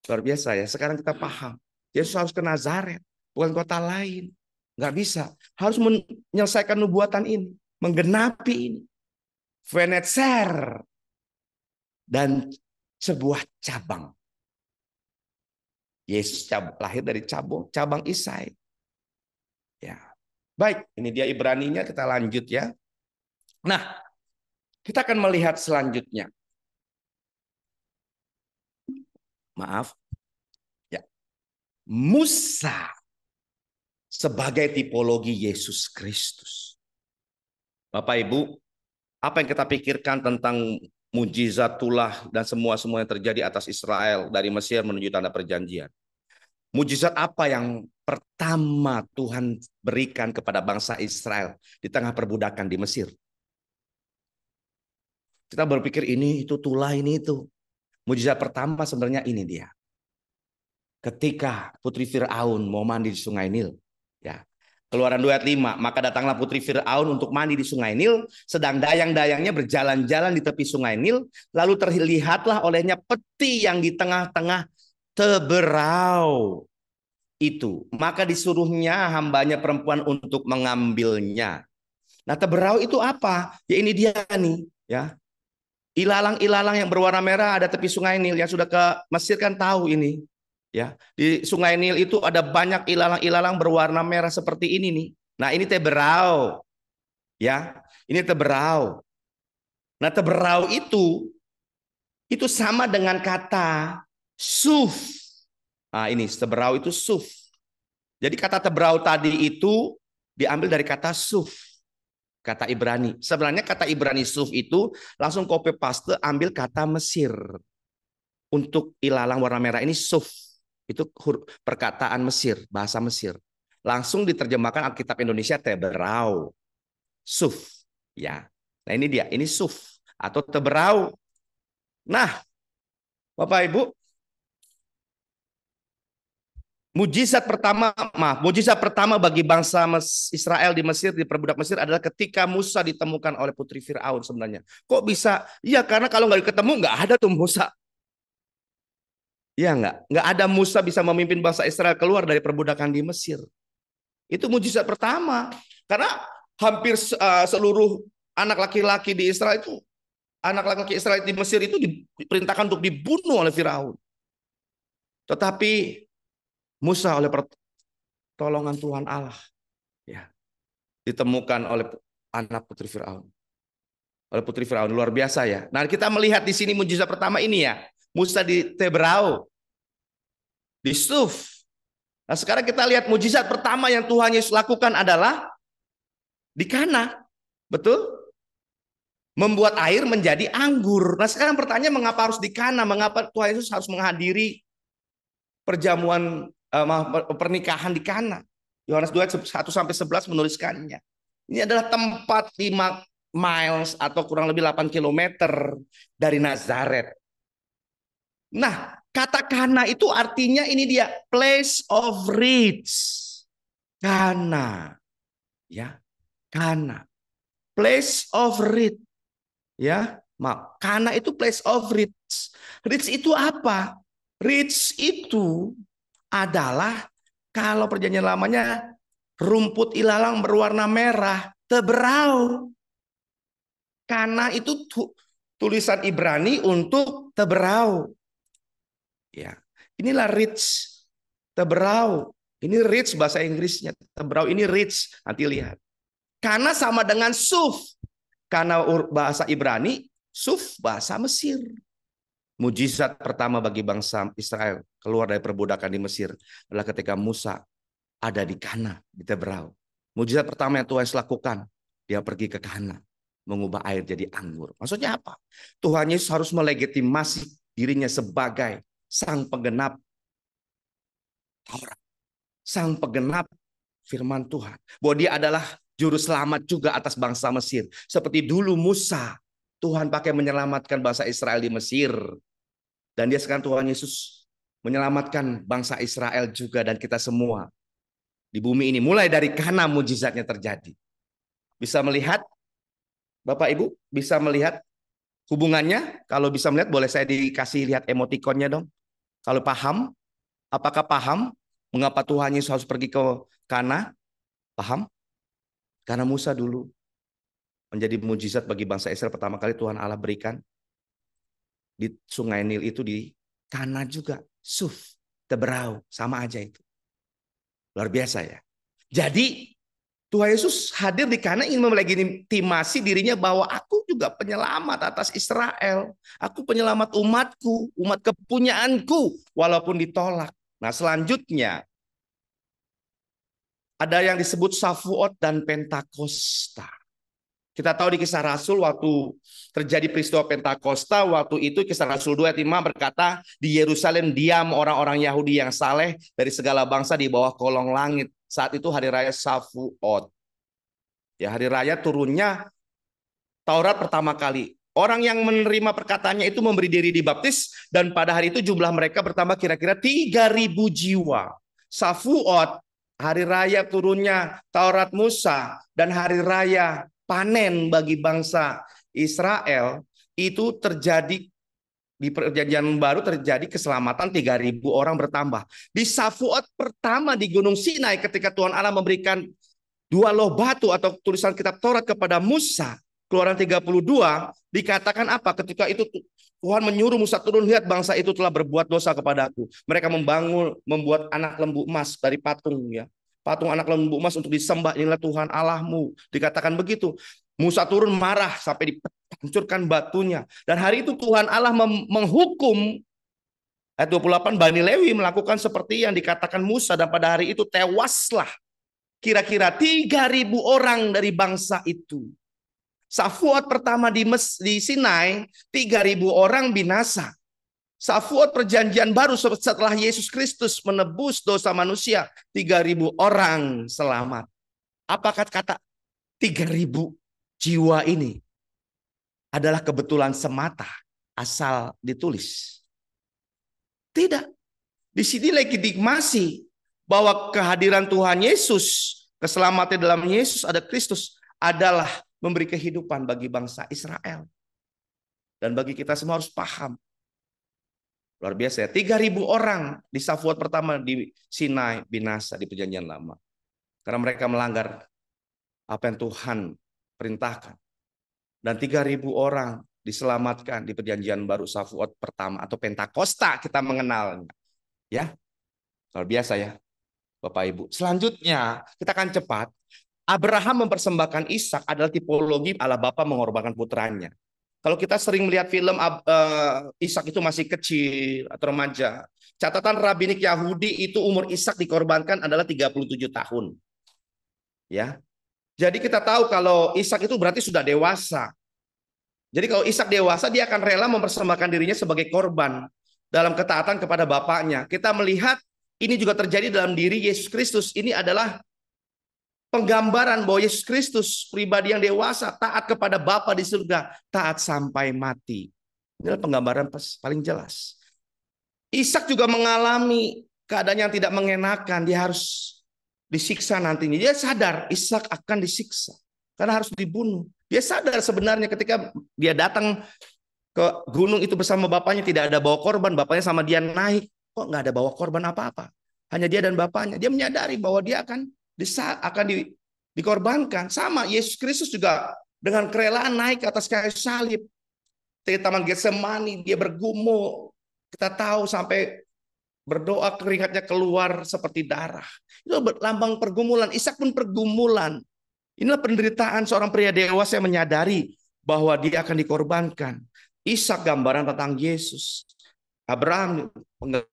Luar biasa ya. Sekarang kita paham. Yesus harus ke Nazaret, bukan kota lain. Nggak bisa. Harus menyelesaikan nubuatan ini. Menggenapi ini. Venetser. Dan sebuah cabang. Yesus lahir dari cabang Isai. Ya. Baik, ini dia Ibraninya, kita lanjut ya. Nah, kita akan melihat selanjutnya. Maaf. Ya. Musa sebagai tipologi Yesus Kristus. Bapak Ibu, apa yang kita pikirkan tentang mujizatullah dan semua yang terjadi atas Israel dari Mesir menuju tanah perjanjian? Mujizat apa yang pertama Tuhan berikan kepada bangsa Israel di tengah perbudakan di Mesir? Kita berpikir ini, itu, tulah, ini, itu. Mujizat pertama sebenarnya ini dia. Ketika putri Fir'aun mau mandi di sungai Nil. Ya. Keluaran 2 ayat 5. Maka datanglah putri Fir'aun untuk mandi di sungai Nil. Sedang dayang-dayangnya berjalan-jalan di tepi sungai Nil. Lalu terlihatlah olehnya peti yang di tengah-tengah teberau itu. Maka disuruhnya hambanya perempuan untuk mengambilnya. Nah, teberau itu apa? Ya ini dia nih, ya. Ilalang-ilalang yang berwarna merah ada tepi sungai Nil. Yang sudah ke Mesir kan tahu ini. Ya, di sungai Nil itu ada banyak ilalang-ilalang berwarna merah seperti ini nih. Nah, ini teberau. Ya, ini teberau. Nah, teberau itu sama dengan kata suf. Nah, ini teberau itu suf. Jadi kata teberau tadi itu diambil dari kata suf. Kata Ibrani. Sebenarnya kata Ibrani suf itu langsung copy paste ambil kata Mesir. Untuk ilalang warna merah ini suf. Itu perkataan Mesir, bahasa Mesir. Langsung diterjemahkan Alkitab Indonesia teberau. Suf. Ya. Nah ini dia, ini suf atau teberau. Nah, Bapak Ibu, mujizat pertama bagi bangsa Israel di Mesir, di perbudak Mesir adalah ketika Musa ditemukan oleh putri Fir'aun sebenarnya. Kok bisa? Ya karena kalau nggak ketemu nggak ada tuh Musa. Ya nggak ada Musa bisa memimpin bangsa Israel keluar dari perbudakan di Mesir. Itu mujizat pertama. Karena hampir seluruh anak laki-laki di Israel itu, anak laki-laki Israel di Mesir itu diperintahkan untuk dibunuh oleh Firaun. Tetapi Musa oleh pertolongan Tuhan Allah ya ditemukan oleh anak putri Firaun. Oleh putri Firaun luar biasa ya. Nah, kita melihat di sini mujizat pertama ini ya. Musa di teberau. Di Suf. Nah, sekarang kita lihat mujizat pertama yang Tuhan Yesus lakukan adalah di Kana. Betul? Membuat air menjadi anggur. Nah, sekarang pertanyaan mengapa harus di Kana? Mengapa Tuhan Yesus harus menghadiri perjamuan pernikahan di Kana? Yohanes 2 1 sampai 11 menuliskannya. Ini adalah tempat 5 miles atau kurang lebih 8 kilometer dari Nazaret. Nah, kata Kana itu artinya ini dia place of rich. Kana. Ya. Kana. Place of rich. Ya, maaf. Kana itu place of rich. Rich itu apa? Rich itu adalah kalau perjanjian lamanya rumput ilalang berwarna merah, teberau. Kana itu tulisan Ibrani untuk teberau. Ya. Inilah rich, teberau. Ini rich bahasa Inggrisnya, teberau ini rich. Nanti lihat. Karena sama dengan suf. Karena bahasa Ibrani, suf bahasa Mesir. Mujizat pertama bagi bangsa Israel keluar dari perbudakan di Mesir adalah ketika Musa ada di Kana, di Teberau. Mujizat pertama yang Tuhan lakukan, dia pergi ke Kana, mengubah air jadi anggur. Maksudnya apa? Tuhan Yesus harus melegitimasi dirinya sebagai sang penggenap Taurat, sang penggenap firman Tuhan. Bahwa dia adalah juru selamat juga atas bangsa Mesir. Seperti dulu Musa, Tuhan pakai menyelamatkan bangsa Israel di Mesir. Dan dia sekarang Tuhan Yesus menyelamatkan bangsa Israel juga dan kita semua di bumi ini. Mulai dari Kana mujizatnya terjadi. Bisa melihat, Bapak Ibu, bisa melihat hubungannya? Kalau bisa melihat, boleh saya dikasih lihat emotikonnya dong. Kalau paham, apakah paham mengapa Tuhan Yesus harus pergi ke Kana? Paham? Karena Musa dulu menjadi mujizat bagi bangsa Israel pertama kali Tuhan Allah berikan di sungai Nil itu di Kana juga. Suf, Teberau, sama aja itu. Luar biasa ya. Jadi Tuhan Yesus hadir di Kana ingin melegitimasi dirinya bahwa aku juga penyelamat atas Israel. Aku penyelamat umatku, umat kepunyaanku walaupun ditolak. Nah selanjutnya ada yang disebut Shavuot dan Pentakosta. Kita tahu di Kisah Rasul waktu terjadi peristiwa Pentakosta, waktu itu Kisah Rasul 2 ayat 5 berkata, di Yerusalem diam orang-orang Yahudi yang saleh dari segala bangsa di bawah kolong langit. Saat itu hari raya Shavuot. Ya, hari raya turunnya Taurat pertama kali. Orang yang menerima perkataannya itu memberi diri dibaptis dan pada hari itu jumlah mereka bertambah kira-kira 3.000 jiwa. Shavuot, hari raya turunnya Taurat Musa dan hari raya panen bagi bangsa Israel itu terjadi di perjanjian baru, terjadi keselamatan 3.000 orang bertambah. Di Shavuot pertama di Gunung Sinai ketika Tuhan Allah memberikan 2 loh batu atau tulisan kitab Taurat kepada Musa, Keluaran 32 dikatakan apa? Ketika itu Tuhan menyuruh Musa turun, lihat bangsa itu telah berbuat dosa kepadaku. Mereka membuat anak lembu emas dari patung ya. Patung anak lembu emas untuk disembah, inilah Tuhan Allahmu. Dikatakan begitu. Musa turun marah sampai dihancurkan batunya. Dan hari itu Tuhan Allah menghukum ayat 28 Bani Lewi melakukan seperti yang dikatakan Musa dan pada hari itu tewaslah kira-kira 3.000 orang dari bangsa itu. Shavuot pertama di Sinai, 3.000 orang binasa. Shavuot perjanjian baru setelah Yesus Kristus menebus dosa manusia, 3.000 orang selamat. Apa kata 3.000 jiwa ini adalah kebetulan semata asal ditulis? Tidak. Di sini legitimasi bahwa kehadiran Tuhan Yesus, keselamatan dalam Yesus ada Kristus adalah memberi kehidupan bagi bangsa Israel. Dan bagi kita semua harus paham. Luar biasa ya, 3.000 orang di Shavuot pertama di Sinai binasa di perjanjian lama. Karena mereka melanggar apa yang Tuhan perintahkan. Dan 3.000 orang diselamatkan di perjanjian baru Shavuot pertama atau Pentakosta kita mengenalnya. Ya, luar biasa ya Bapak Ibu. Selanjutnya kita akan cepat. Abraham mempersembahkan Ishak adalah tipologi Allah Bapa mengorbankan putranya. Kalau kita sering melihat film Ishak itu masih kecil atau remaja. Catatan rabbinik Yahudi itu umur Ishak dikorbankan adalah 37 tahun. Ya. Jadi kita tahu kalau Ishak itu berarti sudah dewasa. Jadi kalau Ishak dewasa dia akan rela mempersembahkan dirinya sebagai korban dalam ketaatan kepada bapaknya. Kita melihat ini juga terjadi dalam diri Yesus Kristus. Ini adalah penggambaran bahwa Yesus Kristus pribadi yang dewasa, taat kepada Bapa di surga, taat sampai mati. Ini adalah penggambaran paling jelas. Ishak juga mengalami keadaan yang tidak mengenakan, dia harus disiksa nantinya. Dia sadar Ishak akan disiksa karena harus dibunuh. Dia sadar sebenarnya ketika dia datang ke gunung itu bersama bapaknya tidak ada bawa korban, bapaknya sama dia naik, kok nggak ada bawa korban apa-apa. Hanya dia dan bapaknya. Dia menyadari bahwa dia akan dikorbankan. Sama Yesus Kristus juga dengan kerelaan naik ke atas kayu salib. Di Taman Getsemani dia bergumul. Kita tahu sampai berdoa keringatnya keluar seperti darah. Itu lambang pergumulan. Ishak pun pergumulan. Inilah penderitaan seorang pria dewasa yang menyadari bahwa dia akan dikorbankan. Ishak gambaran tentang Yesus. Abraham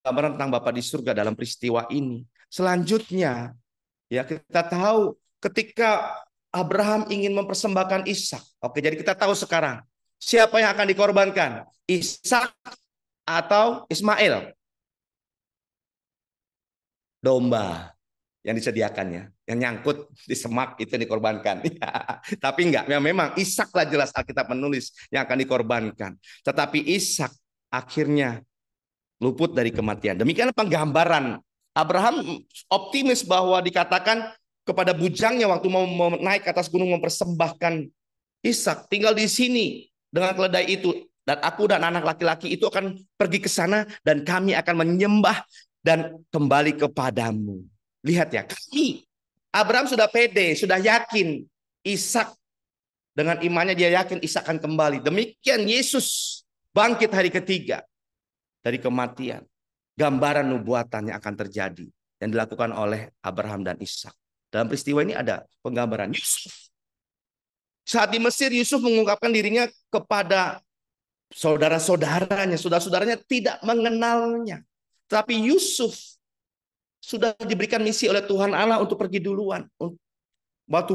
gambaran tentang Bapa di surga dalam peristiwa ini. Selanjutnya, ya kita tahu ketika Abraham ingin mempersembahkan Ishak. Oke, jadi kita tahu sekarang siapa yang akan dikorbankan? Ishak atau Ismail? Domba yang disediakannya, yang nyangkut di semak itu yang dikorbankan. Ya, tapi enggak, memang Ishak lah jelas Alkitab menulis yang akan dikorbankan. Tetapi Ishak akhirnya luput dari kematian. Demikian penggambaran. Abraham optimis bahwa dikatakan kepada bujangnya waktu mau naik ke atas gunung mempersembahkan Ishak, tinggal di sini dengan keledai itu, dan aku dan anak laki-laki itu akan pergi ke sana dan kami akan menyembah dan kembali kepadamu. Lihat ya, Abraham sudah pede, sudah yakin Ishak, dengan imannya dia yakin Ishak akan kembali. Demikian Yesus bangkit hari ketiga dari kematian. Gambaran nubuatan yang akan terjadi yang dilakukan oleh Abraham dan Ishak. Dalam peristiwa ini ada penggambaran Yusuf. Saat di Mesir, Yusuf mengungkapkan dirinya kepada saudara-saudaranya. Saudara-saudaranya tidak mengenalnya. Tapi Yusuf sudah diberikan misi oleh Tuhan Allah untuk pergi duluan. Waktu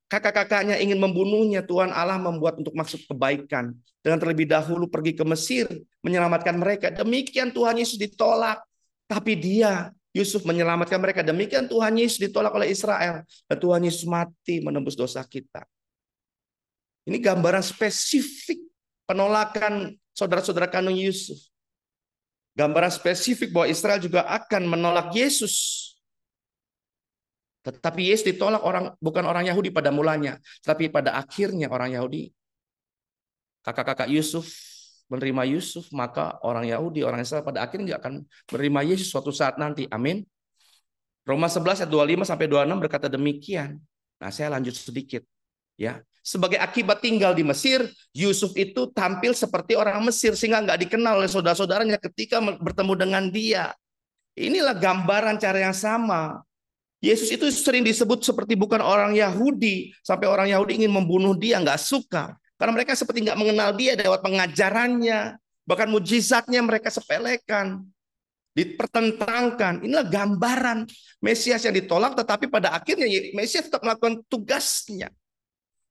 kakak-kakaknya ingin membunuhnya, Tuhan Allah membuat untuk maksud kebaikan. Dengan terlebih dahulu pergi ke Mesir, menyelamatkan mereka. Demikian Tuhan Yesus ditolak. Tapi dia, Yusuf menyelamatkan mereka. Demikian Tuhan Yesus ditolak oleh Israel. Dan Tuhan Yesus mati menembus dosa kita. Ini gambaran spesifik penolakan saudara-saudara kandung Yusuf. Gambaran spesifik bahwa Israel juga akan menolak Yesus. Tetapi Yesus ditolak bukan orang Yahudi pada mulanya, tapi pada akhirnya orang Yahudi. Kakak-kakak Yusuf menerima Yusuf, maka orang Yahudi, orang Israel pada akhirnya akan menerima Yesus suatu saat nanti. Amin. Roma 11 ayat 25 sampai 26 berkata demikian. Nah, saya lanjut sedikit. Ya, sebagai akibat tinggal di Mesir, Yusuf itu tampil seperti orang Mesir sehingga nggak dikenal oleh saudara-saudaranya ketika bertemu dengan dia. Inilah gambaran cara yang sama. Yesus itu sering disebut seperti bukan orang Yahudi, sampai orang Yahudi ingin membunuh dia, nggak suka. Karena mereka seperti nggak mengenal dia lewat pengajarannya, bahkan mujizatnya mereka sepelekan, dipertentangkan. Inilah gambaran Mesias yang ditolak, tetapi pada akhirnya Mesias tetap melakukan tugasnya,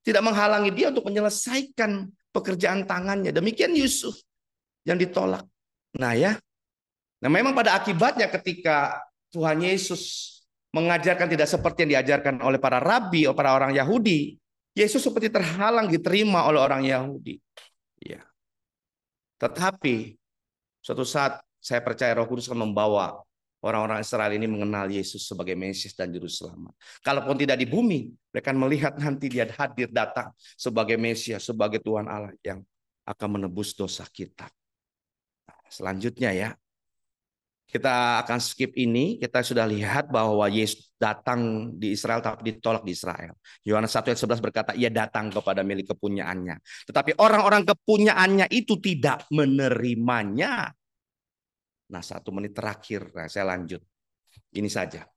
tidak menghalangi dia untuk menyelesaikan pekerjaan tangannya. Demikian Yusuf yang ditolak. Nah ya, nah memang pada akibatnya ketika Tuhan Yesus mengajarkan tidak seperti yang diajarkan oleh para rabi atau para orang Yahudi, Yesus seperti terhalang diterima oleh orang Yahudi. Ya. Tetapi suatu saat saya percaya Roh Kudus akan membawa orang-orang Israel ini mengenal Yesus sebagai Mesias dan Juru Selamat. Kalaupun tidak di bumi, mereka melihat nanti dia hadir datang sebagai Mesias, sebagai Tuhan Allah yang akan menebus dosa kita. Nah, selanjutnya ya, kita akan skip ini. Kita sudah lihat bahwa Yesus datang di Israel tapi ditolak di Israel. Yohanes 1 ayat 11 berkata, ia datang kepada milik kepunyaannya. Tetapi orang-orang kepunyaannya itu tidak menerimanya. Nah, 1 menit terakhir. Nah, saya lanjut. Ini saja.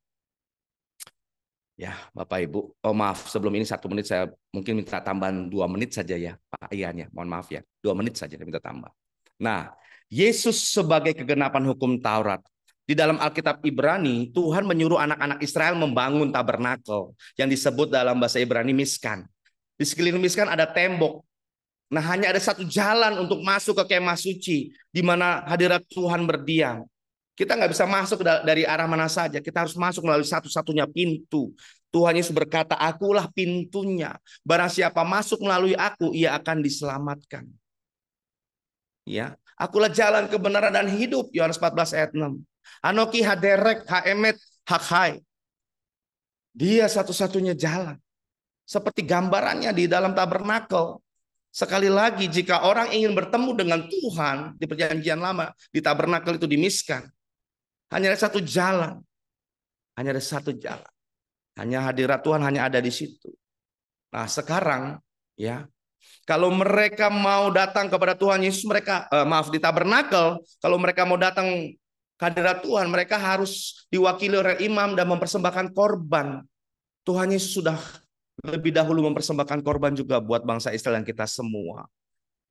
Ya, Bapak Ibu. Oh maaf, sebelum ini 1 menit saya mungkin minta tambahan 2 menit saja ya. Pak Ian ya, mohon maaf ya. 2 menit saja saya minta tambah. Nah, Yesus sebagai kegenapan hukum Taurat. Di dalam Alkitab Ibrani, Tuhan menyuruh anak-anak Israel membangun tabernakel yang disebut dalam bahasa Ibrani Miskan. Di sekeliling Miskan ada tembok. Nah, hanya ada satu jalan untuk masuk ke kemah suci di mana hadirat Tuhan berdiam. Kita nggak bisa masuk dari arah mana saja. Kita harus masuk melalui satu-satunya pintu. Tuhan Yesus berkata, akulah pintunya. Barang siapa masuk melalui aku, ia akan diselamatkan. Ya, akulah jalan kebenaran dan hidup. Yohanes 14 ayat 6. Anoki haderek haemet hakhai. Dia satu-satunya jalan. Seperti gambarannya di dalam tabernakel. Sekali lagi, jika orang ingin bertemu dengan Tuhan di perjanjian lama, di tabernakel itu di Miskan, hanya ada satu jalan. Hanya ada satu jalan. Hanya hadirat Tuhan hanya ada di situ. Nah, sekarang ya, kalau mereka mau datang kepada Tuhan Yesus, mereka di tabernakel, kalau mereka mau datang Kehadirat Tuhan, mereka harus diwakili oleh imam dan mempersembahkan korban. Tuhan Yesus sudah lebih dahulu mempersembahkan korban juga buat bangsa Israel dan kita semua.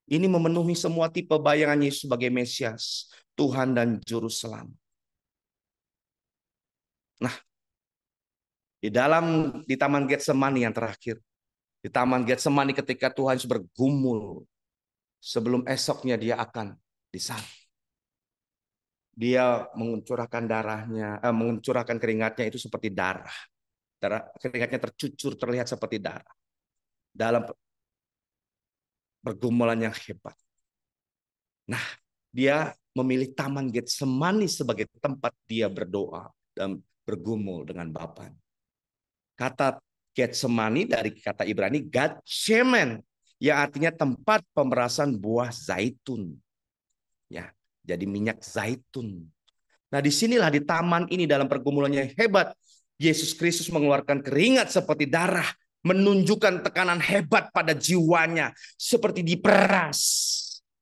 Ini memenuhi semua tipe bayangan Yesus sebagai Mesias, Tuhan dan Juru Selamat. Nah, di Taman Getsemani yang terakhir, di Taman Getsemani ketika Tuhan Yesus bergumul, sebelum esoknya dia akan disalib. Dia mengucurkan darahnya, mengucurkan keringatnya itu seperti darah. Keringatnya tercucur terlihat seperti darah. Dalam pergumulan yang hebat. Nah, dia memilih Taman Getsemani sebagai tempat dia berdoa dan bergumul dengan Bapa. Kata Getsemani dari kata Ibrani Gatsemen, yang artinya tempat pemerasan buah zaitun. Ya, jadi minyak zaitun. Nah, disinilah di taman ini dalam pergumulannya yang hebat, Yesus Kristus mengeluarkan keringat seperti darah, menunjukkan tekanan hebat pada jiwanya, seperti diperas.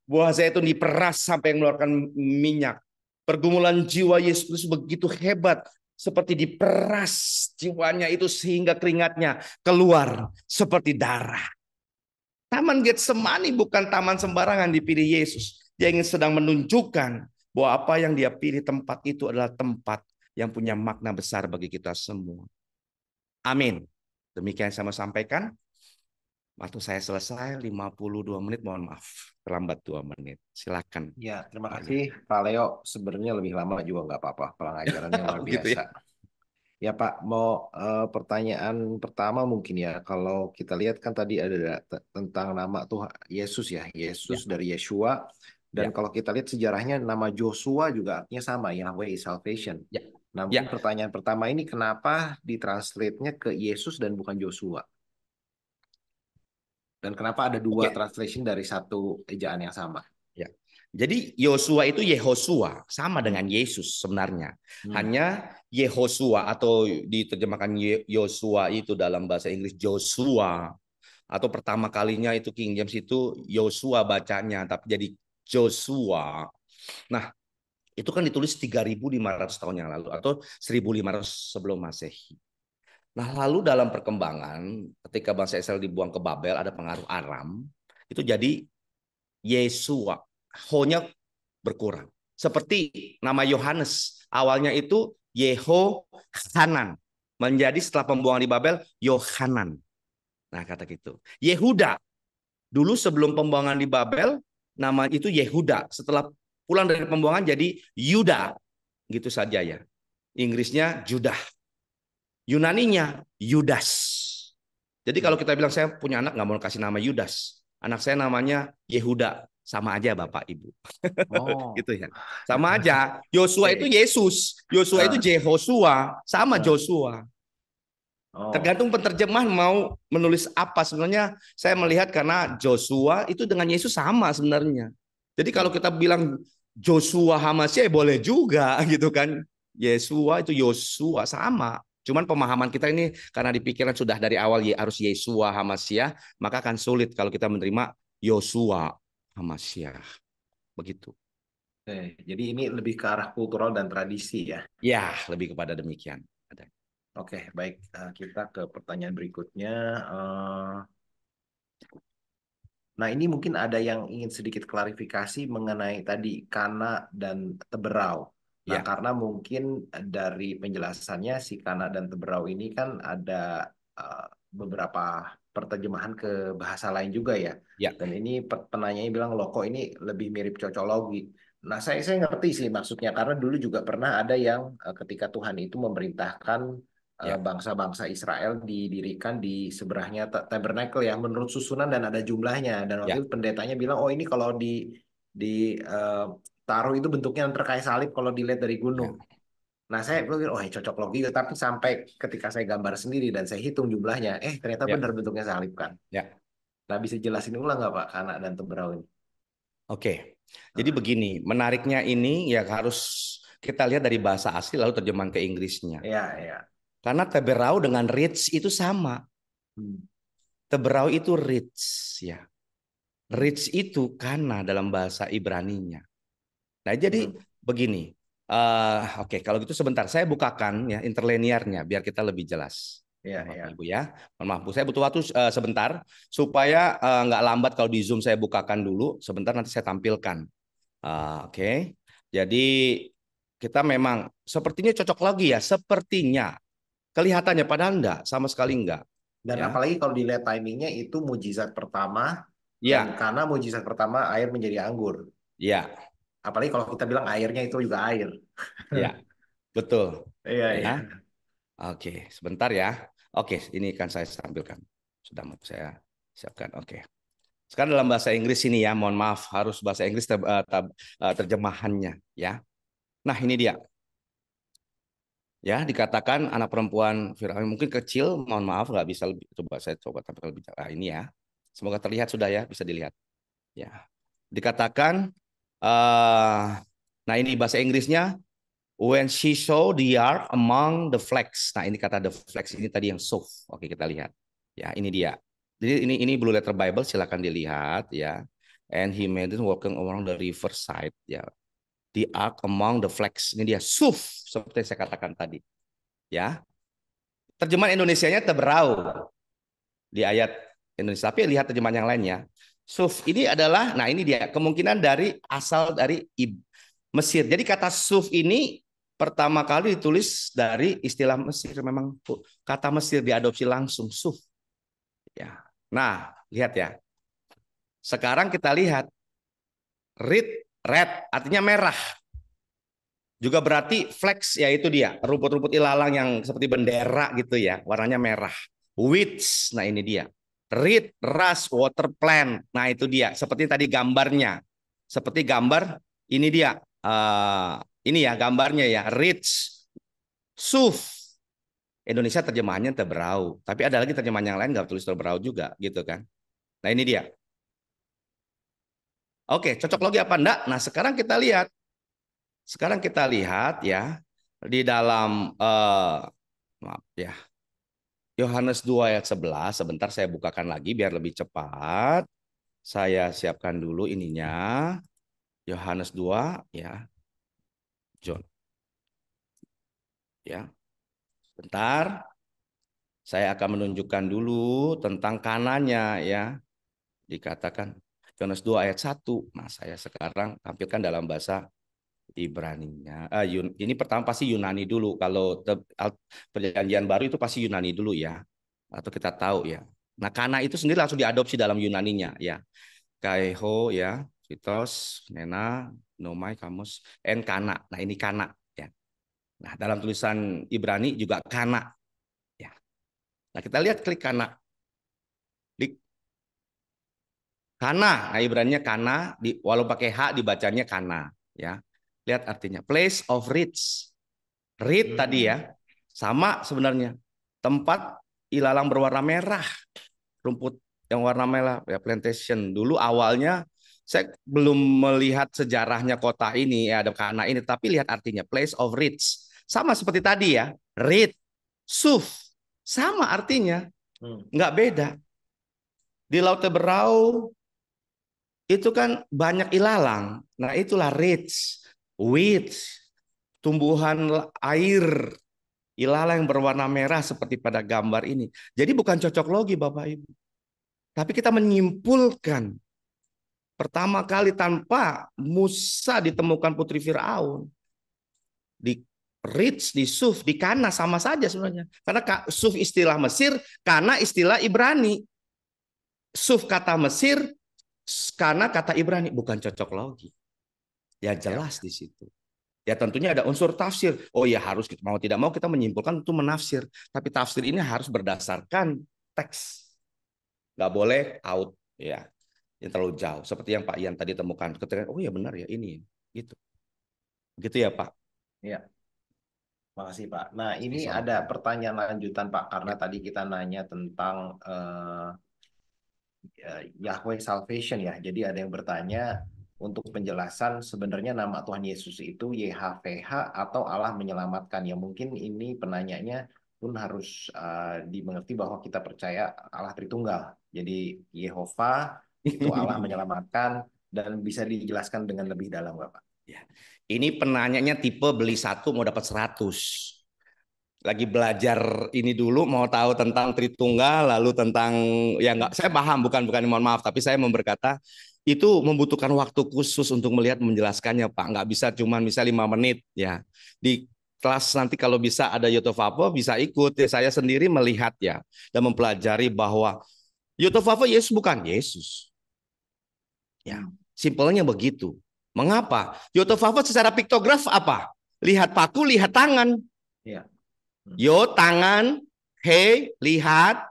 Buah zaitun diperas sampai mengeluarkan minyak. Pergumulan jiwa Yesus Kristus begitu hebat, seperti diperas jiwanya itu sehingga keringatnya keluar seperti darah. Taman Getsemani bukan taman sembarangan dipilih Yesus. Dia ingin sedang menunjukkan bahwa apa yang dia pilih tempat itu adalah tempat yang punya makna besar bagi kita semua. Amin. Demikian yang saya mau sampaikan. Waktu saya selesai 52 menit, mohon maaf. Terlambat 2 menit. Silakan. Ya, terima kasih Pak Leo. Sebenarnya lebih lama juga nggak apa-apa. Pengajarannya luar Gitu biasa. ya. Ya Pak, mau pertanyaan pertama mungkin ya. Kalau kita lihat kan tadi ada tentang nama Tuhan Yesus ya. Ya, Yesus dari Yeshua. Dan ya, kalau kita lihat sejarahnya nama Joshua juga artinya sama. Yahweh is salvation. ya. Nah Ya, mungkin pertanyaan pertama ini kenapa ditranslate-nya ke Yesus dan bukan Joshua? Dan kenapa ada dua oke. translation dari satu ejaan yang sama? Ya. Jadi Yosua itu Yehosua, sama Hmm. dengan Yesus sebenarnya. Hmm. Hanya Yehosua atau diterjemahkan Yosua itu dalam bahasa Inggris Joshua, atau pertama kalinya itu King James itu Yosua bacanya, tapi jadi Joshua. Nah, itu kan ditulis 3.500 tahun yang lalu atau 1.500 sebelum Masehi. Nah, lalu dalam perkembangan ketika bangsa Israel dibuang ke Babel ada pengaruh Aram, itu jadi Yesua. Ho-nya berkurang. Seperti nama Yohanes, awalnya itu Yehohanan. Menjadi setelah pembuangan di Babel, Yohanan. Nah, kata gitu. Yehuda. Dulu sebelum pembuangan di Babel, nama itu Yehuda. Setelah pulang dari pembuangan jadi Yuda. Gitu saja ya. Inggrisnya Judah. Yunaninya Yudas. Jadi kalau kita bilang saya punya anak nggak mau kasih nama Yudas. Anak saya namanya Yehuda. Sama aja Bapak Ibu. Oh, Gitu ya. Sama aja. Yosua itu oke. Yesus. Yosua itu Ah, Jehosua. Sama ah. Joshua. Oh, Tergantung penerjemah mau menulis apa. Sebenarnya saya melihat karena Joshua itu dengan Yesus sama sebenarnya. Jadi kalau kita bilang Joshua Hamasya boleh juga gitu kan. Yesua itu Yosua sama. Cuman pemahaman kita ini karena di pikiran sudah dari awal harus Yesua Hamasya, maka akan sulit kalau kita menerima Yosua Hamasya. Begitu. jadi ini lebih ke arah kultural dan tradisi ya. Ya, lebih kepada demikian. Oke, baik. Kita ke pertanyaan berikutnya. Eh, Nah, ini mungkin ada yang ingin sedikit klarifikasi mengenai tadi Kana dan Teberau. Nah, Ya, karena mungkin dari penjelasannya si Kana dan Teberau ini kan ada eh, beberapa perterjemahan ke bahasa lain juga ya. ya, Dan ini penanyanya bilang loh kok ini lebih mirip cocologi. Nah, saya ngerti sih maksudnya karena dulu juga pernah ada yang ketika Tuhan itu memerintahkan ya, bangsa-bangsa Israel didirikan di seberangnya tabernakel yang menurut susunan dan ada jumlahnya dan waktu ya, itu pendetanya bilang oh ini kalau di eh, taruh itu bentuknya nanti kayak salib kalau dilihat dari gunung. ya, Nah saya pikir oh ya cocok logi tapi sampai ketika saya gambar sendiri dan saya hitung jumlahnya ternyata ya, benar bentuknya salib kan. ya. Nah bisa jelasin ulang nggak Pak Kana dan Teberau ini? Oke. Jadi Nah, begini, menariknya ini ya harus kita lihat dari bahasa asli lalu terjemahan ke Inggrisnya. ya ya. Karena teberau dengan rich itu sama. Hmm, Teberau itu rich ya. hmm, Rich itu kana dalam bahasa Ibraninya. Nah, jadi hmm, begini. Oke, kalau gitu sebentar saya bukakan ya interlinearnya biar kita lebih jelas. Ya, Ya, Bapak ya. Ibu ya. Mohon maaf, Bu, saya butuh waktu sebentar supaya nggak lambat kalau di Zoom saya bukakan dulu. Sebentar nanti saya tampilkan. Oke. Jadi kita memang sepertinya cocok lagi ya, sepertinya. Kelihatannya padahal enggak, sama sekali enggak. Dan Ya. apalagi kalau dilihat timingnya itu mujizat pertama, dan Ya, karena mujizat pertama air menjadi anggur. ya, Apalagi kalau kita bilang airnya itu juga air. ya, betul. Iya, Ya. iya. Oke, sebentar ya. Oke, ini kan saya tampilkan. Sudah mau saya siapkan. Oke. Sekarang dalam bahasa Inggris ini ya, mohon maaf harus bahasa Inggris terjemahannya ya. Nah, ini dia. Ya, dikatakan anak perempuan Firaun mungkin kecil, mohon maaf nggak bisa lebih. Coba saya coba tampilkan lebih. Ini ya. Semoga terlihat sudah ya, bisa dilihat. Ya. Dikatakan nah ini bahasa Inggrisnya when she saw the ark among the flags. Nah, ini kata the flags ini tadi yang soft. Oke, kita lihat. Ya, ini dia. Jadi ini Blue Letter Bible, silakan dilihat ya. And he made it walking around the riverside ya. The ark among the flags. Ini dia suf seperti yang saya katakan tadi. Ya. Terjemahan Indonesianya teberau di ayat Indonesia. Tapi lihat terjemahan yang lainnya. Suf ini adalah, nah ini dia kemungkinan dari asal dari Mesir. Jadi kata suf ini pertama kali ditulis dari istilah Mesir. Memang kata Mesir diadopsi langsung suf. Ya. Nah, lihat ya. Sekarang kita lihat red artinya merah. Juga berarti flags yaitu dia rumput-rumput ilalang yang seperti bendera gitu ya, warnanya merah. Weeds, nah ini dia. Reed, ras, water plant, nah itu dia. Seperti tadi gambarnya, seperti gambar ini dia. Ini ya gambarnya ya. Rich, suf. Indonesia terjemahannya teberau, tapi ada lagi terjemahan yang lain nggak tulis teberau juga gitu kan. Nah ini dia. Oke, cocok logi apa enggak? Nah sekarang kita lihat. Sekarang kita lihat ya di dalam maaf ya Yohanes 2 ayat 11. Sebentar saya bukakan lagi biar lebih cepat. Saya siapkan dulu ininya. Yohanes 2 ya. John ya. Bentar. Saya akan menunjukkan dulu tentang kanannya ya. Dikatakan Yohanes 2 ayat 1. Nah, saya sekarang tampilkan dalam bahasa Ibraninya. Ini pertama pasti Yunani dulu. Kalau perjanjian baru itu pasti Yunani dulu ya. Atau kita tahu ya. Nah, kana itu sendiri langsung diadopsi dalam Yunaninya ya. Kaiho ya, Fitos, Nena, Nomai, Kamus, en kana. Nah, ini kana ya. Nah, dalam tulisan Ibrani juga kana ya. Nah, kita lihat klik kana. Klik kana. Nah, Ibraninya kana walau pakai H dibacanya kana ya. Lihat artinya place of rich. Reed tadi Hmm. ya, sama sebenarnya. Tempat ilalang berwarna merah, rumput yang warna merah ya plantation. Dulu awalnya saya belum melihat sejarahnya kota ini ya ada karena ini, tapi lihat artinya place of rich. Sama seperti tadi ya, reed, suf, sama artinya, Hmm. nggak beda. Di Laut Teberau itu kan banyak ilalang. Nah itulah rich, weeds, tumbuhan air ilalang yang berwarna merah seperti pada gambar ini. Jadi bukan cocok logi Bapak Ibu. Tapi kita menyimpulkan pertama kali tanpa Musa ditemukan putri Firaun. Di Rich, di Suf, di Kana sama saja sebenarnya. Karena Suf istilah Mesir, Kana istilah Ibrani. Suf kata Mesir, Kana kata Ibrani. Bukan cocok logi. Ya Ya. jelas di situ. Ya tentunya ada unsur tafsir. Oh ya harus mau tidak mau kita menyimpulkan itu menafsir. Tapi tafsir ini harus berdasarkan teks. Nggak boleh out ya yang terlalu jauh. Seperti yang Pak Ian tadi temukan. Ketika oh ya benar ya ini gitu. Gitu ya Pak. Ya. Makasih Pak. Nah ini ada Sama-sama. pertanyaan lanjutan Pak, karena Ya. tadi kita nanya tentang Yahweh Salvation ya. Jadi ada yang bertanya untuk penjelasan sebenarnya nama Tuhan Yesus itu YHWH atau Allah menyelamatkan. Ya mungkin ini penanyanya pun harus dimengerti bahwa kita percaya Allah Tritunggal. Jadi Yehova itu Allah menyelamatkan, dan bisa dijelaskan dengan lebih dalam Bapak. Ya. Ini penanyanya tipe beli satu mau dapat 100. Lagi belajar ini dulu, mau tahu tentang Tritunggal, lalu tentang ya nggak, saya paham, bukan mohon maaf, tapi saya mau berkata itu membutuhkan waktu khusus untuk melihat menjelaskannya, Pak. Nggak bisa cuma misal 5 menit ya. Di kelas nanti kalau bisa ada Yotofapo bisa ikut. Ya, saya sendiri melihat ya dan mempelajari bahwa Yotofapo Yesus bukan Yesus. Ya, simpelnya begitu. Mengapa? Yotofapo secara piktograf apa? Lihat paku, lihat tangan. Ya. Yo tangan, he lihat,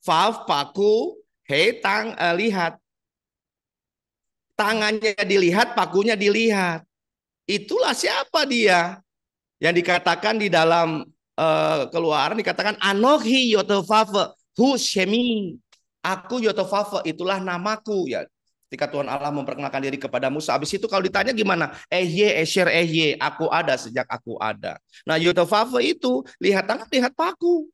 vav paku, he lihat. Tangannya dilihat, pakunya dilihat. Itulah siapa dia. Yang dikatakan di dalam Keluaran dikatakan Anohi Yotofave Hu Shemi. Aku Yotofave, itulah namaku ya. Ketika Tuhan Allah memperkenalkan diri kepada Musa, habis itu kalau ditanya gimana? Esher, aku ada sejak aku ada. Nah, Yotofave itu lihat tangan, lihat paku.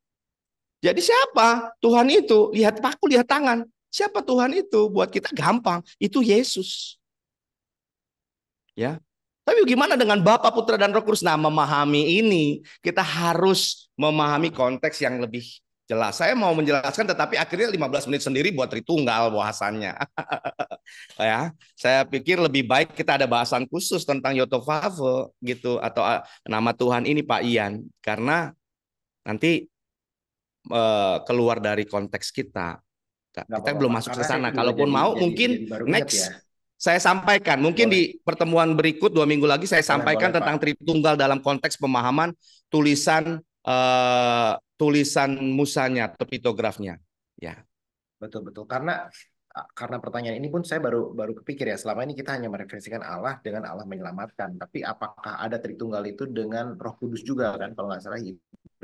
Jadi siapa Tuhan itu? Lihat paku, lihat tangan. Siapa Tuhan itu? Buat kita gampang. Itu Yesus. Ya. Tapi gimana dengan Bapa, Putra, dan Roh Kudus? Nah, memahami ini, kita harus memahami konteks yang lebih jelas. Saya mau menjelaskan, tetapi akhirnya 15 menit sendiri buat Tritunggal bahasannya. Ya, saya pikir lebih baik kita ada bahasan khusus tentang Yotofave gitu, atau nama Tuhan ini Pak Ian, karena nanti keluar dari konteks kita. Nggak Kita apa-apa, belum Pak. masuk ke Karena saya sana. juga Kalaupun mau, jadi mungkin baru ingat ya. next saya sampaikan. Mungkin Boleh, di pertemuan berikut 2 minggu lagi saya boleh, sampaikan boleh, Pak. tentang Tritunggal dalam konteks pemahaman tulisan musanya atau pitografnya. Ya. Betul, betul. Karena pertanyaan ini pun saya baru baru kepikir ya. Selama ini kita hanya mereferensikan Allah dengan Allah menyelamatkan. Tapi apakah ada Tritunggal itu dengan Roh Kudus juga kan? Kalau nggak salah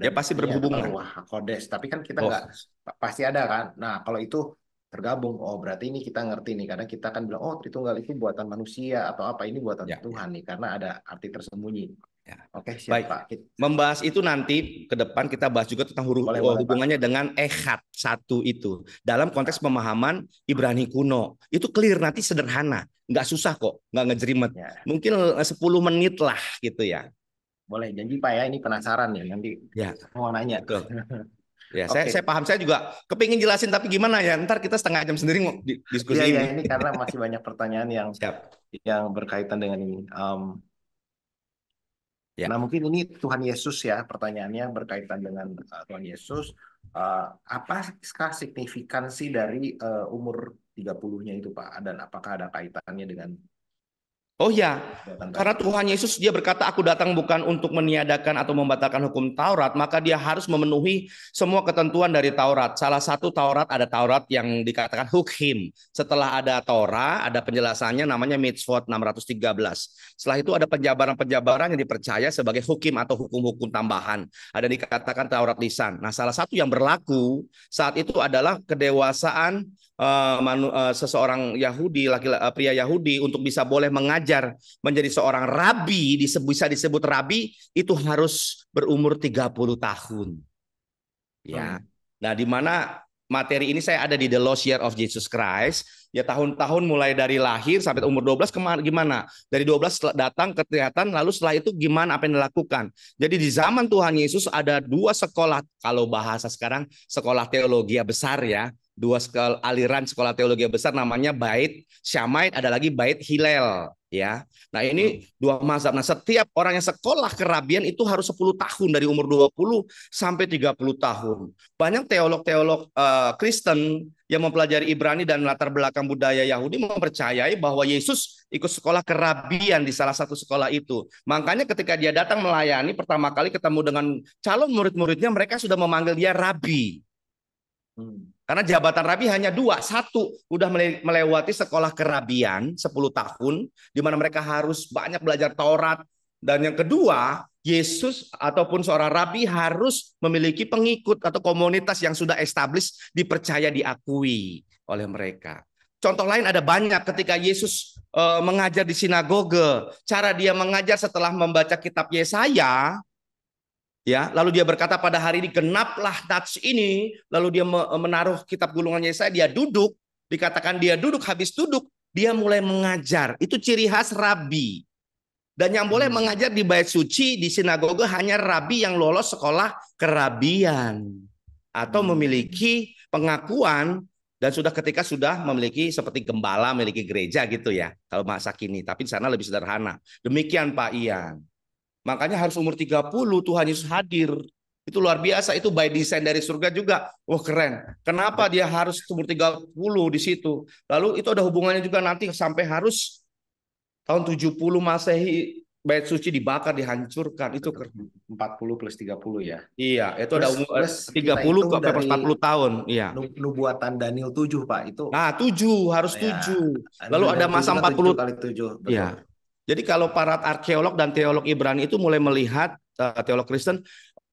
Ya pasti Ibrani atau berhubungan. Ruach HaKodes. Tapi kan kita Oh, nggak pasti ada kan. Nah, kalau itu tergabung, oh berarti ini kita ngerti nih. Karena kita kan bilang, oh Tritunggal itu buatan manusia atau apa ini buatan ya, ya, Tuhan nih. Karena ada arti tersembunyi. ya. Oke, siap Baik. Pak. Membahas itu nanti ke depan kita bahas juga tentang Boleh, boleh Pak. hubungannya dengan ehad satu itu dalam konteks pemahaman Ibrani kuno. Itu clear, nanti sederhana, nggak susah kok, nggak ngejerimet. Ya, Mungkin 10 menit lah gitu ya. boleh. Janji Pak ya, ini penasaran ya. Nanti Ya, mau nanya. betul. Ya, saya Oke. paham, saya juga kepingin jelasin, tapi gimana ya? Ntar kita setengah jam sendiri Iya, diskusi ya, ini. ini karena masih banyak pertanyaan Siap. yang berkaitan dengan ini. Ya. Nah, mungkin ini Tuhan Yesus ya, pertanyaannya berkaitan dengan Tuhan Yesus. Apa signifikansi dari umur 30-nya itu, Pak? Dan apakah ada kaitannya dengan Oh ya, kejahatan karena tadi? Tuhan Yesus dia berkata, aku datang bukan untuk meniadakan atau membatalkan hukum Taurat, maka dia harus memenuhi semua ketentuan dari Taurat. Salah satu Taurat, ada Taurat yang dikatakan hukim. Setelah ada Torah, ada penjelasannya namanya Mitzvot 613. Setelah itu ada penjabaran-penjabaran yang dipercaya sebagai hukim atau hukum-hukum tambahan. Ada yang dikatakan Taurat lisan. Nah, salah satu yang berlaku saat itu adalah kedewasaan seseorang Yahudi, pria Yahudi untuk bisa boleh mengajar menjadi seorang rabi, bisa disebut rabi, itu harus berumur 30 tahun. Ya. Hmm. Nah, di mana materi ini saya ada di The Lost Year of Jesus Christ. Ya, tahun-tahun mulai dari lahir sampai umur 12 gimana? Dari 12 datang kelihatan, lalu setelah itu gimana apa yang dilakukan. Jadi di zaman Tuhan Yesus ada 2 sekolah, kalau bahasa sekarang sekolah teologi besar ya. 2 aliran sekolah teologi besar, namanya Bait Syamait, ada lagi Bait Hillel ya. Nah, ini 2 mazhab. Nah, setiap orang yang sekolah kerabian itu harus 10 tahun, dari umur 20 sampai 30 tahun. Banyak teolog-teolog Kristen yang mempelajari Ibrani dan latar belakang budaya Yahudi mempercayai bahwa Yesus ikut sekolah kerabian di salah satu sekolah itu. Makanya ketika dia datang melayani pertama kali ketemu dengan calon murid-muridnya, mereka sudah memanggil dia rabi. Karena jabatan rabi hanya 2. Satu, udah melewati sekolah kerabian 10 tahun, di mana mereka harus banyak belajar Taurat. Dan yang kedua, Yesus ataupun seorang rabi harus memiliki pengikut atau komunitas yang sudah established, dipercaya, diakui oleh mereka. Contoh lain ada banyak. Ketika Yesus mengajar di sinagoge, cara dia mengajar setelah membaca kitab Yesaya, ya, lalu dia berkata, pada hari ini genaplah nats ini. Lalu dia menaruh kitab gulungan Yesaya, dia duduk, dikatakan dia duduk, habis duduk dia mulai mengajar. Itu ciri khas rabi. Dan yang boleh mengajar di bait suci di sinagoga hanya rabi yang lolos sekolah kerabian atau memiliki pengakuan dan ketika sudah memiliki seperti gembala, memiliki gereja gitu ya. Kalau masa kini, tapi di sana lebih sederhana. Demikian Pak Ian. Makanya harus umur 30 Tuhan Yesus hadir. Itu luar biasa, itu by design dari surga juga. Wah, keren. Kenapa dia harus umur 30 di situ? Lalu itu ada hubungannya juga nanti sampai harus tahun 70 Masehi bait suci dibakar, dihancurkan. Itu keren. 40 plus 30 ya. Iya, itu ada umur Plus kita 30 ke hitung dari 40 tahun. Iya. nubuatan Daniel 7, Pak. Itu Nah, 7 harus ya 7. Lalu ada Daniel 7 masa kan 7 40. kali 7, betul. Iya. Jadi kalau para arkeolog dan teolog Ibrani itu mulai melihat teolog Kristen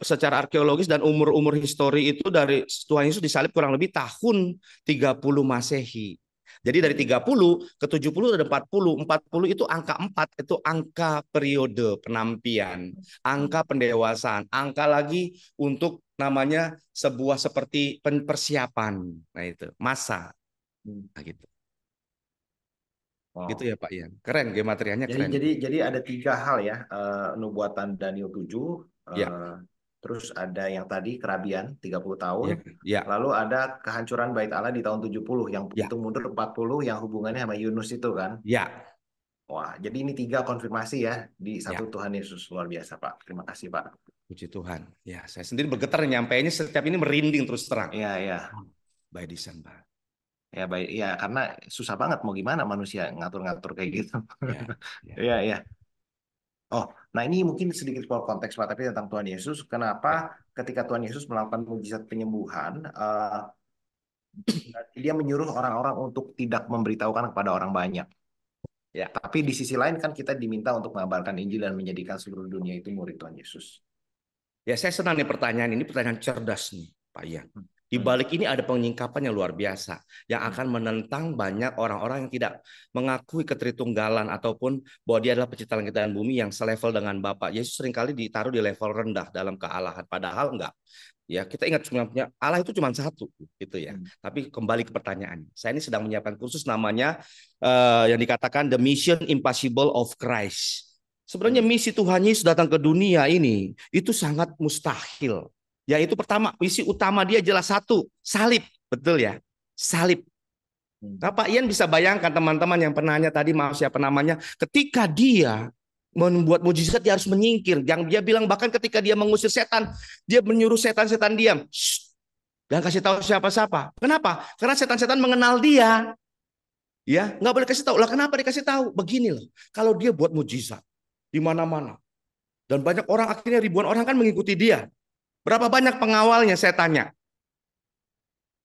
secara arkeologis dan umur-umur histori itu dari Tuhan Yesus disalib kurang lebih tahun 30 Masehi. Jadi dari 30 ke 70 ada 40. 40 itu angka 4, itu angka periode penampian, angka pendewasaan, angka lagi untuk namanya sebuah seperti persiapan. Nah itu, masa. Nah gitu. Oh. Gitu ya Pak Ian. Keren, gematrianya keren. Jadi ada 3 hal ya, nubuatan Daniel 7, Ya. terus ada yang tadi kerabian 30 tahun, Ya. lalu ada kehancuran bait Allah di tahun 70 yang Ya. itu mundur 40 yang hubungannya sama Yunus itu kan. Ya. Wah, jadi ini 3 konfirmasi ya di Ya. satu Tuhan Yesus. Luar biasa, Pak. Terima kasih, Pak. Puji Tuhan. Ya, saya sendiri bergetar nyampainya setiap ini merinding terus terang. Iya, iya. By design, Pak. Ya baik, ya karena susah banget mau gimana manusia ngatur-ngatur kayak gitu. Ya. Iya, iya. Oh, nah ini mungkin sedikit keluar konteks Pak, tapi tentang Tuhan Yesus. Kenapa ketika Tuhan Yesus melakukan mujizat penyembuhan, dia menyuruh orang-orang untuk tidak memberitahukan kepada orang banyak. Ya. Tapi di sisi lain kan kita diminta untuk mengabarkan Injil dan menjadikan seluruh dunia itu murid Tuhan Yesus. Ya, saya senang nih pertanyaan ini, pertanyaan cerdas nih, Pak Ian. Di balik ini ada penyingkapan yang luar biasa yang akan menentang banyak orang-orang yang tidak mengakui ketritunggalan ataupun bahwa dia adalah pencipta langit dan bumi yang selevel dengan Bapa. Yesus seringkali ditaruh di level rendah dalam kealahan, padahal enggak. Ya, kita ingat sebenarnya Allah itu cuma satu gitu ya. Tapi kembali ke pertanyaan. Saya ini sedang menyiapkan kursus namanya yang dikatakan The Mission Impossible of Christ. Sebenarnya misi Tuhan Yesus datang ke dunia ini itu sangat mustahil. Yaitu pertama, misi utama dia jelas satu, salib. Betul ya? Salib. Nah, Pak Ian bisa bayangkan teman-teman yang penanya tadi, maaf siapa namanya, ketika dia membuat mujizat dia harus menyingkir. Yang dia bilang bahkan ketika dia mengusir setan, dia menyuruh setan-setan diam. Jangan kasih tahu siapa-siapa. Kenapa? Karena setan-setan mengenal dia. Ya, nggak boleh kasih tahu. Lah kenapa dikasih tahu? Begini loh. Kalau dia buat mujizat di mana-mana. Dan banyak orang, akhirnya ribuan orang kan mengikuti dia. Berapa banyak pengawalnya saya tanya?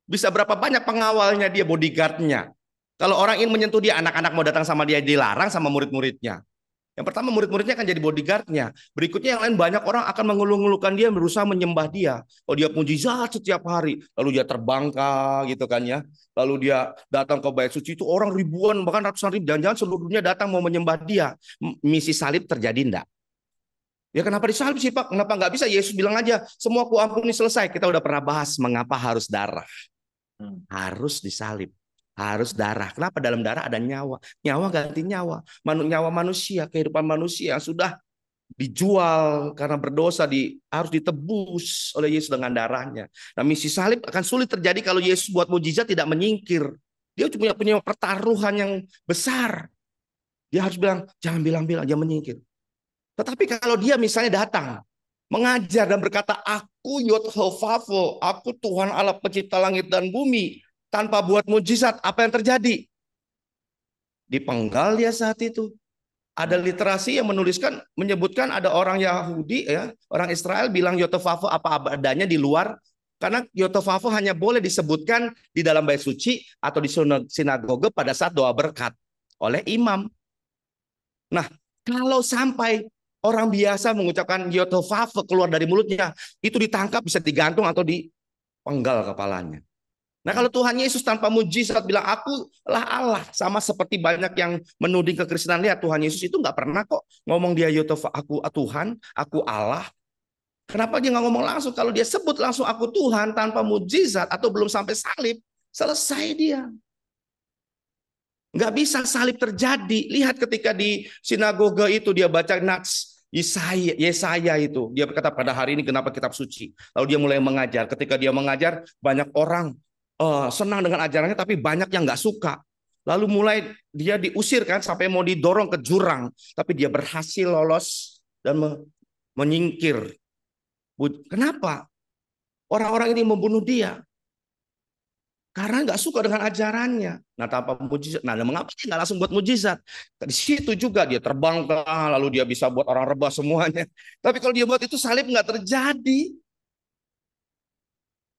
Bisa berapa banyak pengawalnya dia, bodyguardnya? Kalau orang ingin menyentuh dia, anak-anak mau datang sama dia dilarang sama murid-muridnya. Yang pertama murid-muridnya akan jadi bodyguardnya. Berikutnya yang lain banyak orang akan mengeluh-ngeluhkan dia, berusaha menyembah dia. Oh dia mujizat setiap hari. Lalu dia terbangka gitu kan ya. Lalu dia datang ke bait suci itu orang ribuan bahkan ratusan ribu. Jangan-jangan seluruh dunia datang mau menyembah dia. Misi salib terjadi enggak? Ya kenapa disalib sih Pak? Kenapa nggak bisa? Yesus bilang aja, semua ku ampuni selesai. Kita udah pernah bahas mengapa harus darah. Harus disalib. Harus darah. Kenapa? Dalam darah ada nyawa. Nyawa ganti nyawa. Nyawa manusia, kehidupan manusia yang sudah dijual karena berdosa harus ditebus oleh Yesus dengan darahnya. Nah misi salib akan sulit terjadi kalau Yesus buat mujizat tidak menyingkir. Dia punya pertaruhan yang besar. Dia harus bilang, jangan bilang-bilang, jangan menyingkir. Tetapi kalau dia misalnya datang, mengajar dan berkata, aku Yod-Heh-Vav-He, aku Tuhan Allah pencipta langit dan bumi, tanpa buat mujizat, apa yang terjadi? Dipenggal dia saat itu. Ada literasi yang menyebutkan ada orang Yahudi, ya, orang Israel bilang Yod-Heh-Vav-He apa adanya di luar, karena Yod-Heh-Vav-He hanya boleh disebutkan di dalam bait suci atau di sinagoge pada saat doa berkat oleh imam. Nah, kalau sampai orang biasa mengucapkan Yod-Heh-Vav-He keluar dari mulutnya, itu ditangkap, bisa digantung atau dipenggal kepalanya. Nah kalau Tuhan Yesus tanpa mujizat bilang aku lah Allah, sama seperti banyak yang menuding kekristenan, lihat Tuhan Yesus itu nggak pernah kok ngomong dia aku Tuhan, aku Allah. Kenapa dia nggak ngomong langsung? Kalau dia sebut langsung aku Tuhan tanpa mujizat atau belum sampai salib, selesai dia. Nggak bisa salib terjadi. Lihat ketika di sinagoga itu dia baca nats Yesaya itu. Dia berkata pada hari ini kenapa kitab suci. Lalu dia mulai mengajar. Ketika dia mengajar banyak orang senang dengan ajarannya tapi banyak yang nggak suka. Lalu mulai dia diusir kan sampai mau didorong ke jurang. Tapi dia berhasil lolos dan menyingkir. Kenapa? Orang-orang ini membunuh dia. Karena nggak suka dengan ajarannya. Nah, tanpa mujizat. Nah, mengapa dia nggak langsung buat mujizat? Di situ juga dia terbang, lalu dia bisa buat orang rebah semuanya. Tapi kalau dia buat itu salib nggak terjadi.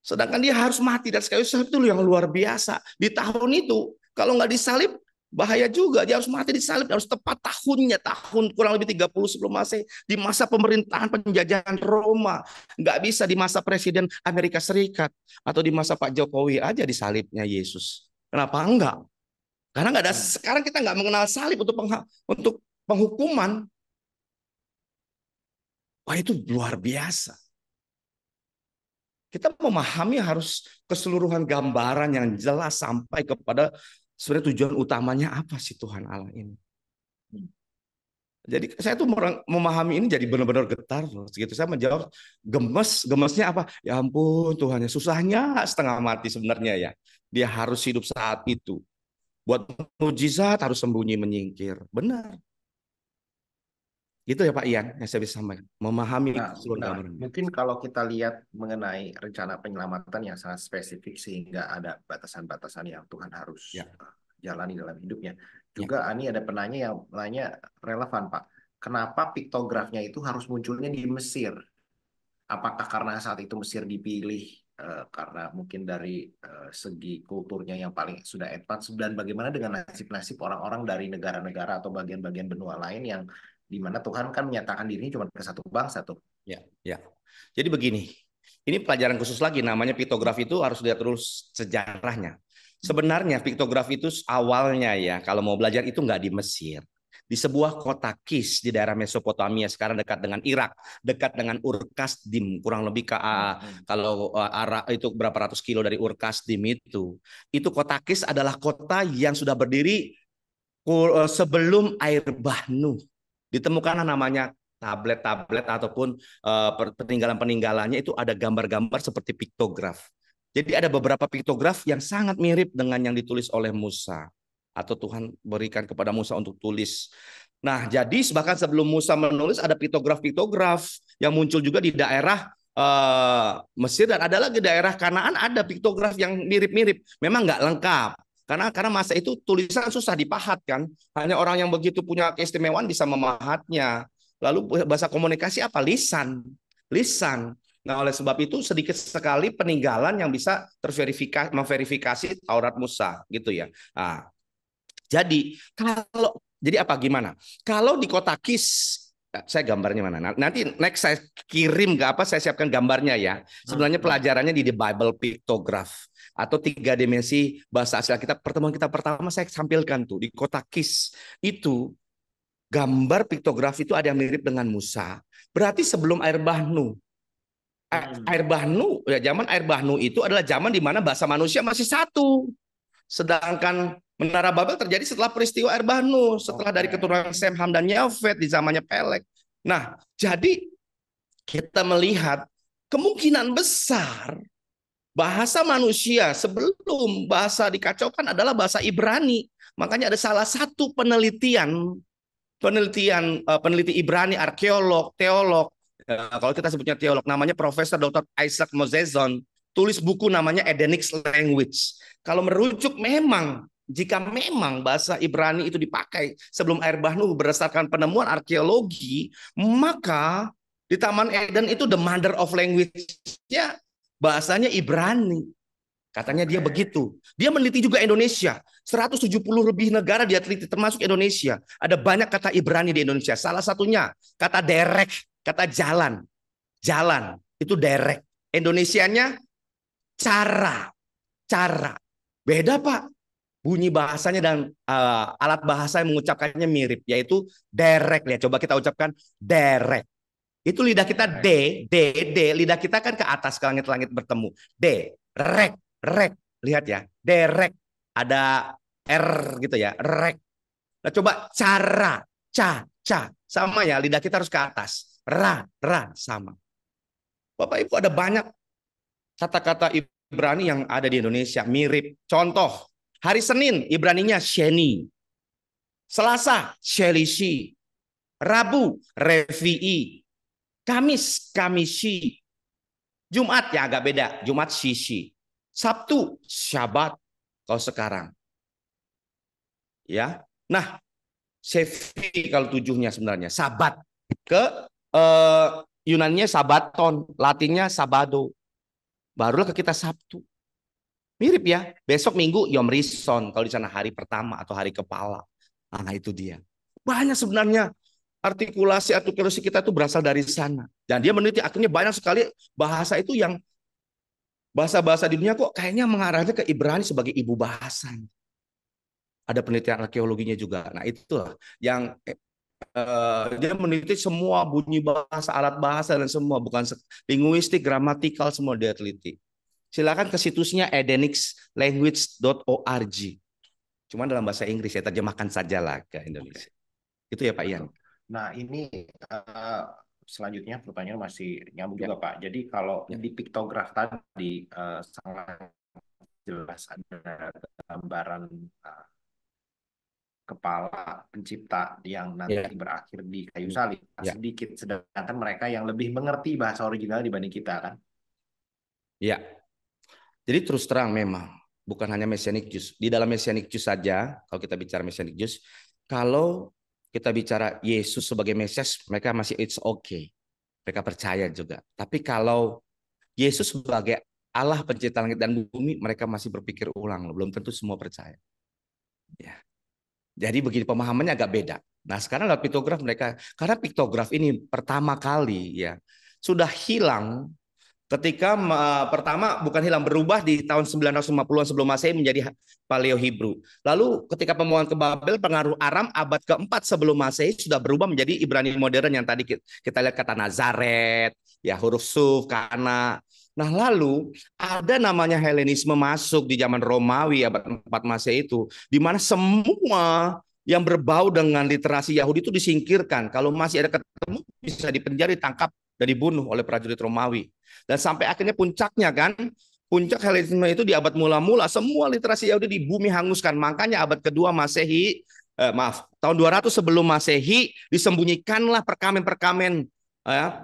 Sedangkan dia harus mati dan sekali salib itu yang luar biasa. Di tahun itu, kalau nggak disalib, bahaya juga. Dia harus mati disalib, harus tepat tahunnya. Tahun kurang lebih 30 sebelum Masehi. Di masa pemerintahan penjajahan Roma. Nggak bisa di masa Presiden Amerika Serikat. Atau di masa Pak Jokowi aja disalibnya Yesus. Kenapa enggak? Karena nggak ada. Sekarang kita nggak mengenal salib untuk penghukuman. Wah, itu luar biasa. Kita memahami harus keseluruhan gambaran yang jelas sampai kepada sebenarnya tujuan utamanya apa sih Tuhan Allah ini. Jadi saya tuh memahami ini jadi benar-benar getar. Segitu saya menjawab gemesnya apa? Ya ampun Tuhan, susahnya setengah mati sebenarnya ya. Dia harus hidup saat itu. Buat mujizat harus sembunyi menyingkir. Benar. Itu ya Pak Ian yang saya bisa sampaikan. Memahami keseluruhan gambaran. Mungkin kalau kita lihat mengenai rencana penyelamatan yang sangat spesifik sehingga ada batasan-batasan yang Tuhan harus jalani dalam hidupnya. Juga Ani ada penanya yang nanya relevan Pak. Kenapa piktografnya itu harus munculnya di Mesir? Apakah karena saat itu Mesir dipilih karena mungkin dari segi kulturnya yang paling sudah advance, dan bagaimana dengan nasib-nasib orang-orang dari negara-negara atau bagian-bagian benua lain yang di mana Tuhan kan menyatakan dirinya cuma ke satu bangsa tuh. Ya. Jadi begini, ini pelajaran khusus lagi namanya piktografi itu harus lihat terus sejarahnya. Sebenarnya piktografi itu awalnya ya kalau mau belajar itu nggak di Mesir. Di sebuah kota Kis di daerah Mesopotamia sekarang dekat dengan Irak, dekat dengan Ur-Kasdim kurang lebih kalau arah itu berapa ratus kilo dari Ur-Kasdim itu. Itu kota Kis adalah kota yang sudah berdiri sebelum air Bah Nuh. Ditemukan namanya tablet-tablet ataupun peninggalan-peninggalannya itu ada gambar-gambar seperti piktograf. Jadi ada beberapa piktograf yang sangat mirip dengan yang ditulis oleh Musa atau Tuhan berikan kepada Musa untuk tulis. Nah, jadi bahkan sebelum Musa menulis ada piktograf-piktograf yang muncul juga di daerah Mesir, dan ada lagi daerah Kanaan ada piktograf yang mirip-mirip. Memang nggak lengkap. Karena masa itu tulisan susah dipahat kan. Hanya orang yang begitu punya keistimewaan bisa memahatnya. Lalu bahasa komunikasi apa? Lisan. Nah, oleh sebab itu sedikit sekali peninggalan yang bisa memverifikasi Taurat Musa gitu ya. Nah, jadi apa gimana? Kalau di kota Kis, saya gambarnya mana? Nanti next saya kirim saya siapkan gambarnya ya. Sebenarnya pelajarannya di The Bible Pictograph atau 3 dimensi bahasa asli kita. Pertemuan kita pertama saya sampilkan tuh di kota Kis itu gambar piktografi itu ada yang mirip dengan Musa. Berarti sebelum air Bah Nuh. Air Bah Nuh, ya zaman air Bah Nuh itu adalah zaman di mana bahasa manusia masih satu. Sedangkan Menara Babel terjadi setelah peristiwa air Bah Nuh, setelah dari keturunan Sem, Ham, dan Yafet di zamannya Pelek. Nah, jadi kita melihat kemungkinan besar bahasa manusia sebelum bahasa dikacaukan adalah bahasa Ibrani. Makanya ada salah satu peneliti Ibrani, arkeolog, teolog. Kalau kita sebutnya teolog, namanya Profesor Dr. Isaac Mosezon, tulis buku namanya Edenic Language. Kalau merujuk jika memang bahasa Ibrani itu dipakai sebelum air Bah Nuh berdasarkan penemuan arkeologi, maka di Taman Eden itu the mother of language-nya bahasanya Ibrani. Katanya dia begitu. Dia meneliti juga Indonesia. 170 lebih negara dia teliti termasuk Indonesia. Ada banyak kata Ibrani di Indonesia. Salah satunya kata derek, kata jalan. Jalan itu derek. Indonesianya cara. Beda Pak. Bunyi bahasanya dan alat bahasa yang mengucapkannya mirip, yaitu derek. Lihat, coba kita ucapkan derek. Itu lidah kita D, lidah kita kan ke atas ke langit-langit bertemu. D, rek. Lihat ya, derek. Ada R gitu ya, rek. Nah, coba cara, ca, sama ya, lidah kita harus ke atas. Ra, sama. Bapak Ibu ada banyak kata-kata Ibrani yang ada di Indonesia mirip. Contoh, hari Senin Ibraninya Sheni. Selasa, Shelishi. Rabu, Revi'i. Kamis, Kamisi. Jumat ya agak beda, Jumat Shishi. Sabtu, Syabat. Kalau sekarang. Ya. Nah, Sefi kalau tujuhnya sebenarnya. Sabat. Ke Yunaninya Sabaton. Latinnya Sabado. Barulah ke kita Sabtu. Mirip ya. Besok Minggu Yom Rison. Kalau di sana hari pertama atau hari kepala. Nah itu dia. Banyak sebenarnya artikulasi kita itu berasal dari sana. Dan dia meneliti akhirnya banyak sekali bahasa itu yang bahasa-bahasa di dunia kok kayaknya mengarahnya ke Ibrani sebagai ibu bahasa. Ada penelitian arkeologinya juga. Nah itulah yang dia meneliti semua bunyi bahasa, alat bahasa dan semua, bukan linguistik, gramatikal, semua dia teliti. Silakan ke situsnya edenicslanguage.org. Cuma dalam bahasa Inggris, saya terjemahkan sajalah ke Indonesia. Itu ya Pak Ian. Nah ini selanjutnya pertanyaan masih nyambung juga Pak. Jadi kalau Ya. di piktograf tadi sangat jelas ada gambaran kepala pencipta yang nanti Ya. berakhir di kayu salib Ya. sedikit, sedangkan mereka yang lebih mengerti bahasa original dibanding kita kan. Ya. Jadi terus terang memang bukan hanya Messianic Jews. Di dalam Messianic Jews saja, kalau kita bicara Messianic Jews, kalau kita bicara Yesus sebagai Mesias, mereka masih it's okay. Mereka percaya juga. Tapi kalau Yesus sebagai Allah pencipta langit dan bumi, mereka masih berpikir ulang. Belum tentu semua percaya. Ya. Jadi begini pemahamannya agak beda. Nah sekarang lewat piktograf mereka, karena piktograf ini pertama kali ya sudah hilang ketika pertama bukan hilang, berubah di tahun 950-an sebelum Masehi menjadi Paleo Hebrew. Lalu ketika pembuangan ke Babel, pengaruh Aram abad keempat sebelum Masehi sudah berubah menjadi Ibrani modern yang tadi kita lihat kata Nazaret, ya huruf Suf, Kana. Nah lalu ada namanya Helenisme masuk di zaman Romawi abad 4 Masehi itu, di mana semua yang berbau dengan literasi Yahudi itu disingkirkan. Kalau masih ada ketemu bisa dipenjara, ditangkap dan dibunuh oleh prajurit Romawi. Dan sampai akhirnya puncaknya kan, puncak Helenisme itu di abad mula-mula semua literasi Yahudi di bumi hanguskan. Makanya abad kedua Masehi, tahun 200 sebelum Masehi disembunyikanlah perkamen-perkamen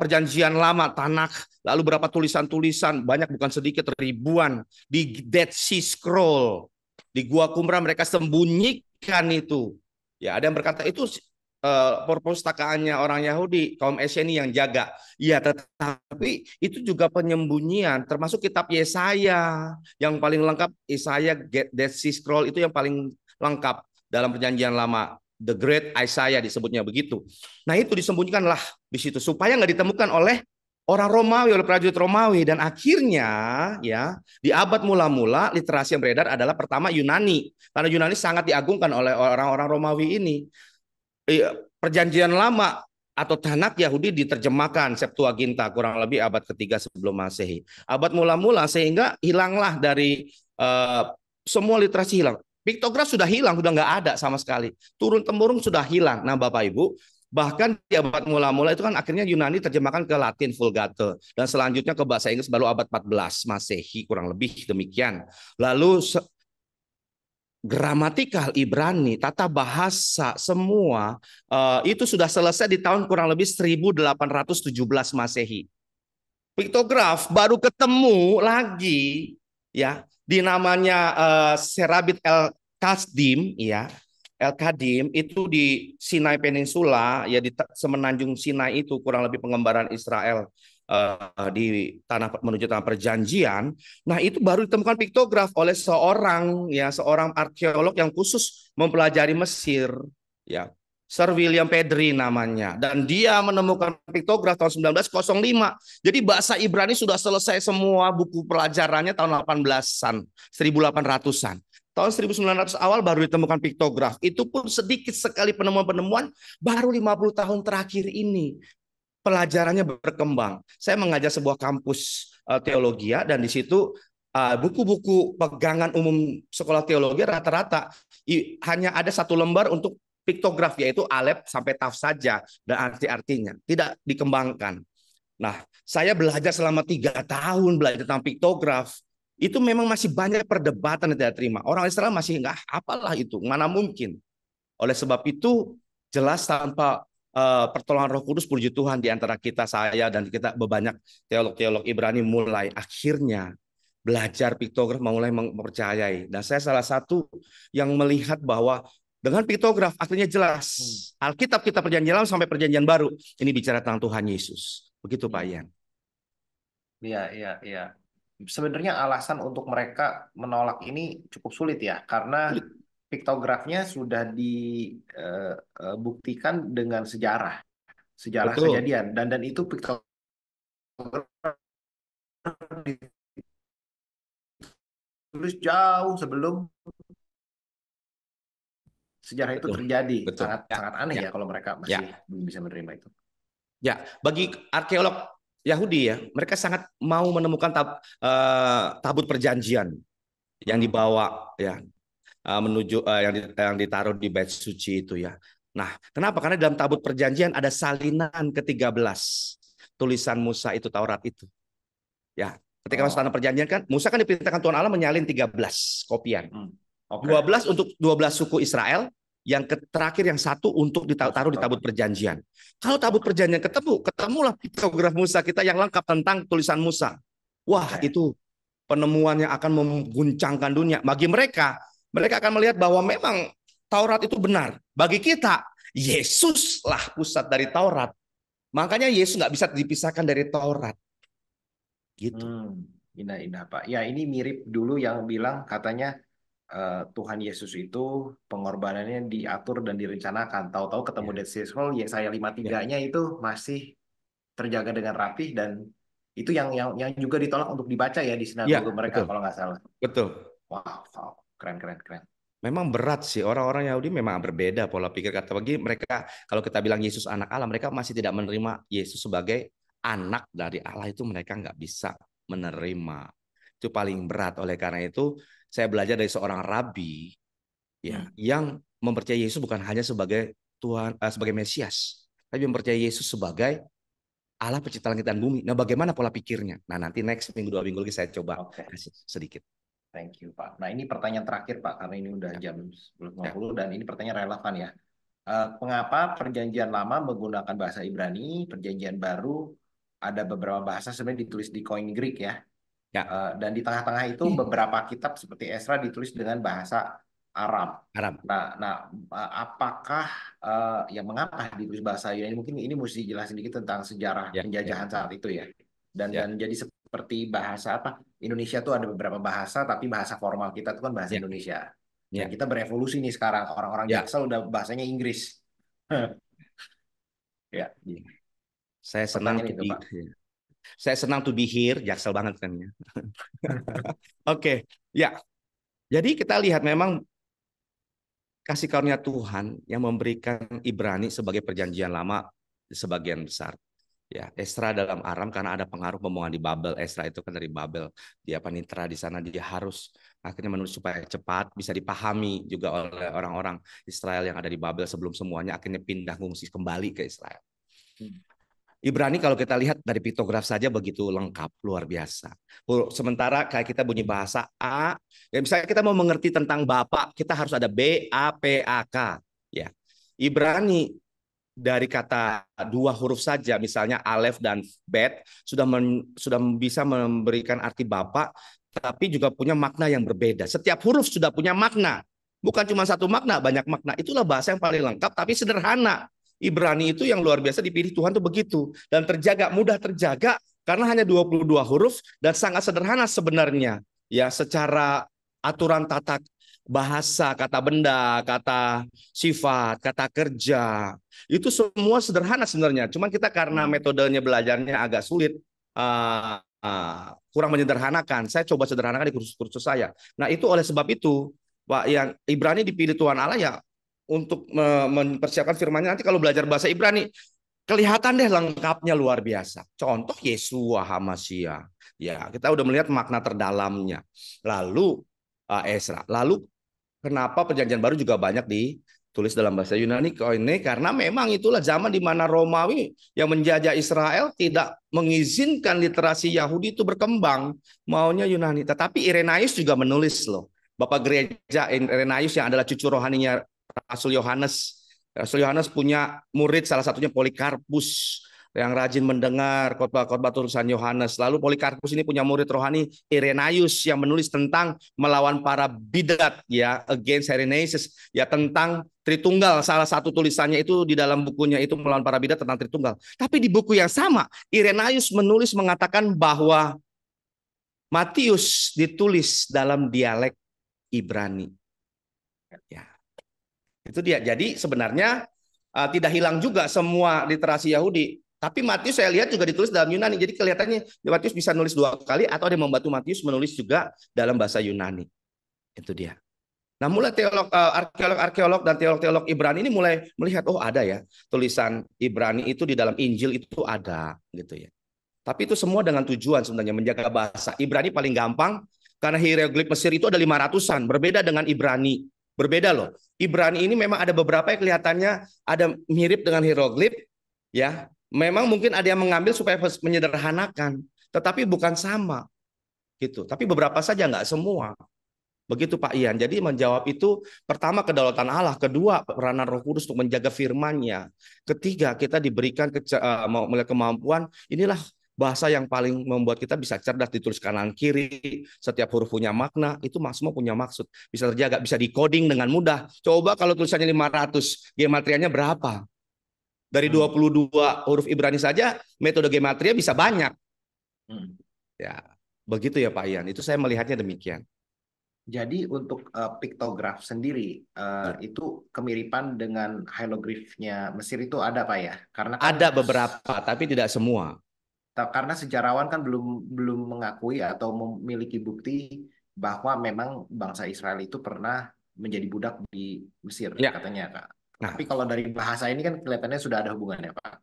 perjanjian lama, Tanakh, lalu berapa tulisan-tulisan, banyak bukan sedikit, ribuan di Dead Sea Scroll, di Gua Qumran mereka sembunyikan itu. Ya, ada yang berkata itu perpustakaannya orang Yahudi, kaum Esyeni yang jaga. Iya, tetapi itu juga penyembunyian, termasuk kitab Yesaya yang paling lengkap. Yesaya Dead Sea Scroll itu yang paling lengkap dalam perjanjian lama. The Great Isaiah disebutnya begitu. Nah itu disembunyikanlah di situ supaya nggak ditemukan oleh orang Romawi, oleh prajurit Romawi. Dan akhirnya ya di abad mula-mula literasi yang beredar adalah pertama Yunani, karena Yunani sangat diagungkan oleh orang-orang Romawi ini. Perjanjian lama atau Tanakh Yahudi diterjemahkan Septuaginta kurang lebih abad ketiga sebelum Masehi. Abad mula-mula sehingga hilanglah dari semua literasi hilang. Piktograf sudah hilang, sudah nggak ada sama sekali. Turun-temurun sudah hilang. Nah Bapak Ibu, bahkan di abad mula-mula itu kan akhirnya Yunani terjemahkan ke Latin Vulgate. Dan selanjutnya ke bahasa Inggris baru abad 14 Masehi, kurang lebih demikian. Lalu gramatikal Ibrani, tata bahasa semua itu sudah selesai di tahun kurang lebih 1817 Masehi. Piktograf baru ketemu lagi ya di namanya Serabit El Kasdim ya. El Kadim itu di Sinai Peninsula ya, di semenanjung Sinai itu kurang lebih pengembaraan Israel di tanah menuju tanah perjanjian. Nah itu baru ditemukan piktograf oleh seorang arkeolog yang khusus mempelajari Mesir ya, Sir William Pedri namanya, dan dia menemukan piktograf tahun 1905. Jadi bahasa Ibrani sudah selesai semua, buku pelajarannya tahun 18-an, 1800-an. Tahun 1900 awal baru ditemukan piktograf. Itu pun sedikit sekali penemuan-penemuan, baru 50 tahun terakhir ini pelajarannya berkembang. Saya mengajar sebuah kampus teologi dan di situ buku-buku pegangan umum sekolah teologi rata-rata hanya ada satu lembar untuk piktograf, yaitu Alef sampai Taf saja dan arti-artinya tidak dikembangkan. Nah, saya belajar selama 3 tahun belajar tentang piktograf. Itu memang masih banyak perdebatan yang tidak terima. Orang Israel masih nggak apalah itu, mana mungkin. Oleh sebab itu, jelas tanpa pertolongan Roh Kudus, puji Tuhan, di antara kita, saya dan kita banyak teolog-teolog Ibrani mulai akhirnya belajar piktograf, mulai mempercayai. Dan saya salah satu yang melihat bahwa dengan piktograf akhirnya jelas Alkitab kita perjanjian lama sampai perjanjian baru ini bicara tentang Tuhan Yesus. Begitu Pak Ian. Iya, iya, iya. Sebenarnya alasan untuk mereka menolak ini cukup sulit ya, karena piktografnya sudah dibuktikan dengan sejarah Betul, kejadian, dan itu piktograf ditulis jauh sebelum sejarah itu betul, terjadi. betul. Sangat Ya, sangat aneh ya, ya kalau mereka ya, masih belum bisa menerima itu. ya. Bagi arkeolog Yahudi ya, mereka sangat mau menemukan tabut perjanjian yang dibawa ya menuju yang ditaruh di bait suci itu ya. Nah, kenapa? Karena dalam tabut perjanjian ada salinan ke-13 tulisan Musa itu, Taurat itu. Ya, ketika masuk tanah Oh, perjanjian kan Musa kan diperintahkan Tuhan Allah menyalin 13 kopian. oke. 12 untuk 12 suku Israel, yang terakhir yang satu untuk ditaruh di tabut Oke. perjanjian. Kalau tabut Oke. perjanjian ketemulah piktograf Musa kita yang lengkap tentang tulisan Musa. Wah, Oke. itu penemuan yang akan mengguncangkan dunia. Bagi mereka, mereka akan melihat bahwa memang Taurat itu benar. Bagi kita, Yesuslah pusat dari Taurat. Makanya Yesus nggak bisa dipisahkan dari Taurat. Gitu. Indah-indah Pak. Ya, ini mirip dulu yang bilang katanya Tuhan Yesus itu pengorbanannya diatur dan direncanakan. Tahu-tahu ketemu Ya, Dead Sea Scroll Yesaya ya, 53-nya itu masih terjaga dengan rapih, dan itu yang juga ditolak untuk dibaca ya di sinagoga ya, mereka betul, kalau nggak salah. betul. Wow, wow. Keren, keren, keren. Memang berat sih, orang-orang Yahudi memang berbeda pola pikir. Kata bagi mereka, kalau kita bilang Yesus anak Allah, mereka masih tidak menerima Yesus sebagai anak dari Allah. Itu mereka nggak bisa menerima. Itu paling berat. Oleh karena itu, saya belajar dari seorang rabi ya Hmm. yang mempercayai Yesus bukan hanya sebagai Tuhan, sebagai Mesias, tapi mempercayai Yesus sebagai Allah pencipta langit dan bumi. Nah, bagaimana pola pikirnya? Nah, nanti next minggu 2 minggu lagi saya coba Oke. kasih sedikit. Thank you, Pak. Nah, ini pertanyaan terakhir, Pak, karena ini udah Ya, jam ya, 10.50 dan ini pertanyaan relevan ya. Mengapa perjanjian lama menggunakan bahasa Ibrani, perjanjian baru ada beberapa bahasa sebenarnya ditulis di Koine Greek ya. ya. Dan di tengah-tengah itu beberapa kitab seperti Esra ditulis dengan bahasa Aram. Arab. Apakah ya mengapa ditulis bahasa Yunani? Mungkin ini mesti jelasin sedikit tentang sejarah Ya, ya, penjajahan saat itu ya. Dan ya, jadi seperti bahasa apa? Indonesia tuh ada beberapa bahasa, tapi bahasa formal kita tuh kan bahasa ya, Indonesia. Dan ya, kita berevolusi nih sekarang. Orang-orang ya. Jaksel udah bahasanya Inggris. Ya, Saya senang pertanyaan to itu be, Pak. saya senang to be here, Jaksel banget kan ya. Oke, ya. Jadi kita lihat memang kasih karunia Tuhan yang memberikan Ibrani sebagai perjanjian lama sebagian besar. Ya, Esra dalam Aram karena ada pengaruh pembuangan di Babel. Esra itu kan dari Babel. Dia panitra di sana, dia harus akhirnya menulis supaya cepat bisa dipahami juga oleh orang-orang Israel yang ada di Babel sebelum semuanya akhirnya pindah ngungsi kembali ke Israel. Ibrani kalau kita lihat dari piktograf saja begitu lengkap, luar biasa. Sementara kayak kita bunyi bahasa A, ya misalnya kita mau mengerti tentang Bapak, kita harus ada B, A, P, A, K. Ya, Ibrani dari kata 2 huruf saja, misalnya Alef dan Bet, sudah bisa memberikan arti Bapak, tapi juga punya makna yang berbeda. Setiap huruf sudah punya makna. Bukan cuma satu makna, banyak makna. Itulah bahasa yang paling lengkap, tapi sederhana. Ibrani itu yang luar biasa dipilih Tuhan tuh begitu. Dan terjaga, mudah terjaga, karena hanya 22 huruf, dan sangat sederhana sebenarnya. Ya, secara aturan tata bahasa, kata benda, kata sifat, kata kerja, itu semua sederhana sebenarnya. Cuman kita karena Hmm. metodenya belajarnya agak sulit, kurang menyederhanakan. Saya coba sederhanakan di kursus-kursus saya. Nah itu oleh sebab itu, Pak, yang Ibrani dipilih Tuhan Allah ya untuk mempersiapkan firman-Nya. Nanti kalau belajar bahasa Ibrani, kelihatan deh lengkapnya luar biasa. Contoh Yesua Hamashiach. Ya, kita udah melihat makna terdalamnya. Lalu Esra. Lalu kenapa Perjanjian Baru juga banyak ditulis dalam bahasa Yunani Koine? Karena memang itulah zaman di mana Romawi yang menjajah Israel tidak mengizinkan literasi Yahudi itu berkembang, maunya Yunani. Tetapi Irenaeus juga menulis loh. Bapak gereja Irenaeus yang adalah cucu rohaninya Rasul Yohanes. Rasul Yohanes punya murid salah satunya Polikarpus yang rajin mendengar khotbah-khotbah tulisan Yohanes. Lalu Polikarpus ini punya murid rohani Irenaeus yang menulis tentang melawan para bidat, ya, against Irenaeus, ya, tentang Tritunggal. Salah satu tulisannya itu di dalam bukunya itu melawan para bidat tentang Tritunggal. Tapi di buku yang sama Irenaeus menulis mengatakan bahwa Matius ditulis dalam dialek Ibrani. Ya, itu dia. Jadi sebenarnya tidak hilang juga semua literasi Yahudi. Tapi Matius saya lihat juga ditulis dalam Yunani. Jadi kelihatannya Matius bisa nulis 2 kali atau ada yang membantu Matius menulis juga dalam bahasa Yunani. Itu dia. Nah, mulai arkeolog-arkeolog dan teolog-teolog Ibrani ini mulai melihat, oh ada ya tulisan Ibrani itu di dalam Injil itu ada gitu ya. Tapi itu semua dengan tujuan sebenarnya menjaga bahasa. Ibrani paling gampang karena hieroglif Mesir itu ada 500-an, berbeda dengan Ibrani. Berbeda loh. Ibrani ini memang ada beberapa yang kelihatannya ada mirip dengan hieroglif, ya. Memang mungkin ada yang mengambil supaya menyederhanakan, tetapi bukan sama gitu. Tapi beberapa saja, nggak semua. Begitu Pak Ian. Jadi menjawab itu, pertama kedaulatan Allah, kedua peranan Roh Kudus untuk menjaga firman-Nya, ketiga kita diberikan melihat kemampuan. Inilah bahasa yang paling membuat kita bisa cerdas, ditulis kanan kiri, setiap huruf punya makna, itu semua punya maksud, bisa terjaga, bisa decoding dengan mudah. Coba kalau tulisannya 500, gematrianya berapa? Dari 22 huruf Ibrani saja metode gematria bisa banyak. Ya, begitu ya Pak Ian. Itu saya melihatnya demikian. Jadi untuk piktograf sendiri Ya. itu kemiripan dengan hieroglifnya Mesir itu ada Pak ya? Karena kan Ada beberapa, tapi tidak semua. karena sejarawan kan belum belum mengakui atau memiliki bukti bahwa memang bangsa Israel itu pernah menjadi budak di Mesir Ya. katanya Kak. Nah, Tapi kalau dari bahasa ini kan kelihatannya sudah ada hubungannya Pak.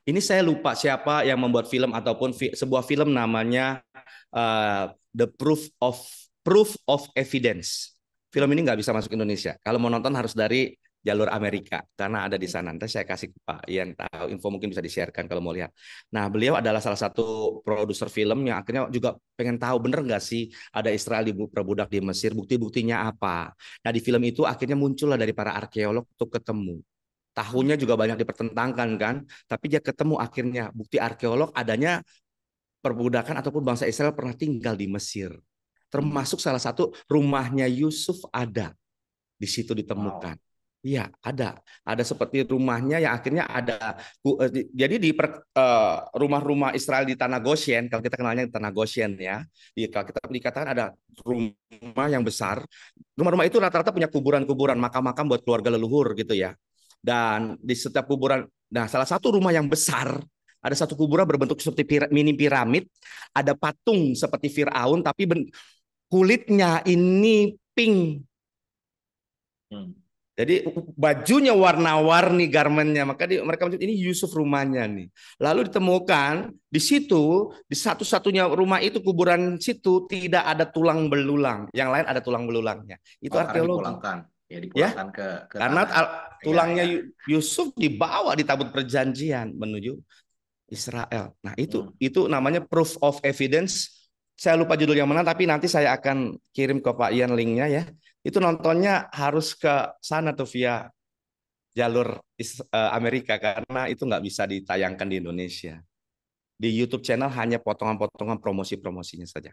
ini saya lupa siapa yang membuat film ataupun sebuah film namanya The Proof of Evidence. Film ini nggak bisa masuk Indonesia. Kalau mau nonton harus dari jalur Amerika karena ada di sana. Nanti saya kasih ke Pak Ian tahu info, mungkin bisa di-sharekan kalau mau lihat. Nah, beliau adalah salah satu produser film yang akhirnya juga pengen tahu bener nggak sih ada Israel diperbudak di Mesir, bukti-buktinya apa. Nah, di film itu akhirnya muncullah dari para arkeolog untuk ketemu. Tahunnya juga banyak dipertentangkan kan, tapi dia ketemu akhirnya bukti arkeolog adanya perbudakan ataupun bangsa Israel pernah tinggal di Mesir. Termasuk salah satu rumahnya Yusuf ada di situ ditemukan. Wow. Iya, ada. Ada seperti rumahnya yang akhirnya ada. Jadi di rumah-rumah Israel di Tanah Goshen, kalau kita kenalnya di Tanah Goshen ya, kalau kita dikatakan ada rumah yang besar. Rumah-rumah itu rata-rata punya kuburan-kuburan, makam-makam buat keluarga leluhur gitu ya. Dan di setiap kuburan, nah salah satu rumah yang besar, ada satu kuburan berbentuk seperti mini piramid, ada patung seperti Firaun, tapi kulitnya ini pink. Jadi bajunya warna-warni garmennya, maka mereka menyebut ini Yusuf rumahnya nih. Lalu ditemukan di situ, di satu-satunya rumah itu kuburan situ tidak ada tulang belulang, yang lain ada tulang belulangnya. Itu Oh, karena arkeologi, dipulangkan, ya ya. dipulangkan ke Karena tanah. Ya, tulangnya ya. Yusuf dibawa di tabut perjanjian menuju Israel. Nah, itu namanya proof of evidence. Saya lupa judul yang mana, tapi nanti saya akan kirim ke Pak Ian linknya ya. Itu nontonnya harus ke sana tuh via jalur Amerika karena itu nggak bisa ditayangkan di Indonesia. Di YouTube channel hanya potongan-potongan promosi-promosinya saja.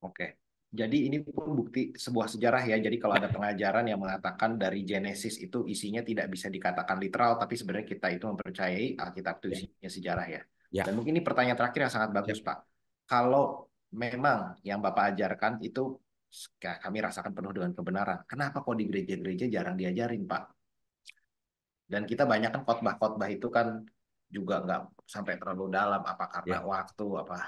Oke. Jadi ini pun bukti sebuah sejarah ya. Jadi kalau ada pengajaran yang mengatakan dari Genesis itu isinya tidak bisa dikatakan literal, tapi sebenarnya kita itu mempercayai Alkitab itu Ya, isinya sejarah ya. ya, Dan mungkin ini pertanyaan terakhir yang sangat ya. bagus, Pak. Kalau memang yang Bapak ajarkan itu kami rasakan penuh dengan kebenaran, kenapa kok di gereja-gereja jarang diajarin, Pak? Dan kita banyak kan khotbah-khotbah itu kan juga nggak sampai terlalu dalam, apa karena Ya. waktu, apa.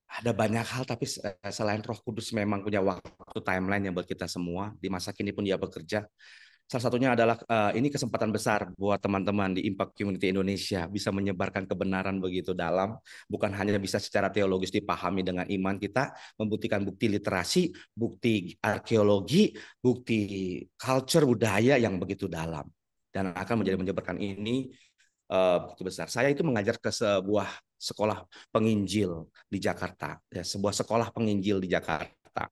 Ada banyak hal, tapi selain Roh Kudus memang punya waktu timeline yang buat kita semua. Di masa kini pun dia bekerja. Salah satunya adalah ini kesempatan besar buat teman-teman di Impact Community Indonesia bisa menyebarkan kebenaran begitu dalam, bukan hanya bisa secara teologis dipahami dengan iman, kita membuktikan bukti literasi, bukti arkeologi, bukti culture budaya yang begitu dalam, dan akan menyebarkan ini begitu besar. Saya itu mengajar ke sebuah sekolah penginjil di Jakarta, ya, sebuah sekolah penginjil di Jakarta.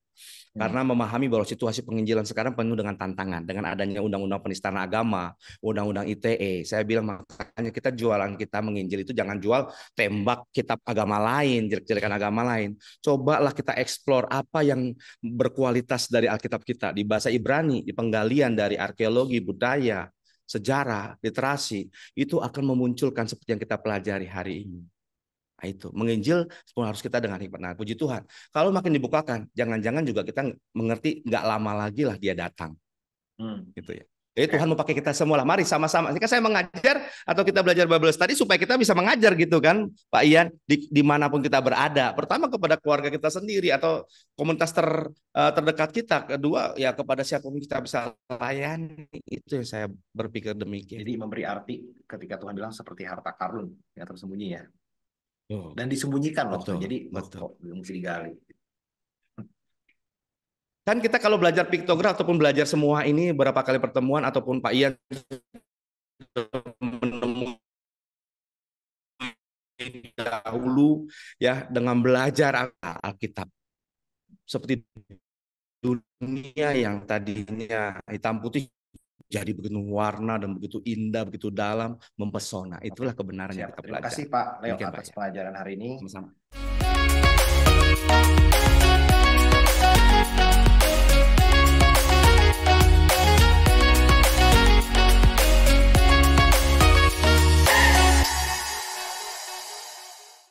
Karena memahami bahwa situasi penginjilan sekarang penuh dengan tantangan, dengan adanya undang-undang penistaan agama, undang-undang ITE. Saya bilang makanya kita jualan, kita menginjil itu jangan jual tembak kitab agama lain, jelek-jelekan agama lain. Cobalah kita eksplor apa yang berkualitas dari Alkitab kita di bahasa Ibrani, di penggalian dari arkeologi, budaya, sejarah, literasi, itu akan memunculkan seperti yang kita pelajari hari ini. Nah, itu menginjil harus kita dengan hikmat. Nah, puji Tuhan. Kalau makin dibukakan, jangan-jangan juga kita mengerti nggak lama lagi lah dia datang. Gitu ya. Jadi Tuhan mau pakai kita semua lah. Mari sama-sama. Ini kan saya mengajar atau kita belajar Bible study supaya kita bisa mengajar gitu kan, Pak Ian, dimanapun kita berada. Pertama kepada keluarga kita sendiri atau komunitas terdekat kita. Kedua ya kepada siapapun kita bisa layani. Itu yang saya berpikir demikian. Jadi memberi arti ketika Tuhan bilang seperti harta karun yang tersembunyi ya. Oh, Dan disembunyikan loh. betul, Jadi betul. kok mesti digali. Kan kita kalau belajar piktograf ataupun belajar semua ini berapa kali pertemuan ataupun Pak Ian menemukan dahulu ya dengan belajar Alkitab seperti dunia yang tadinya hitam putih jadi begitu warna dan begitu indah, begitu dalam, mempesona. Itulah kebenaran yang kita Terima pelajari. kasih Pak Leo Demikian, Pak atas Ian. pengajaran hari ini. Sama-sama.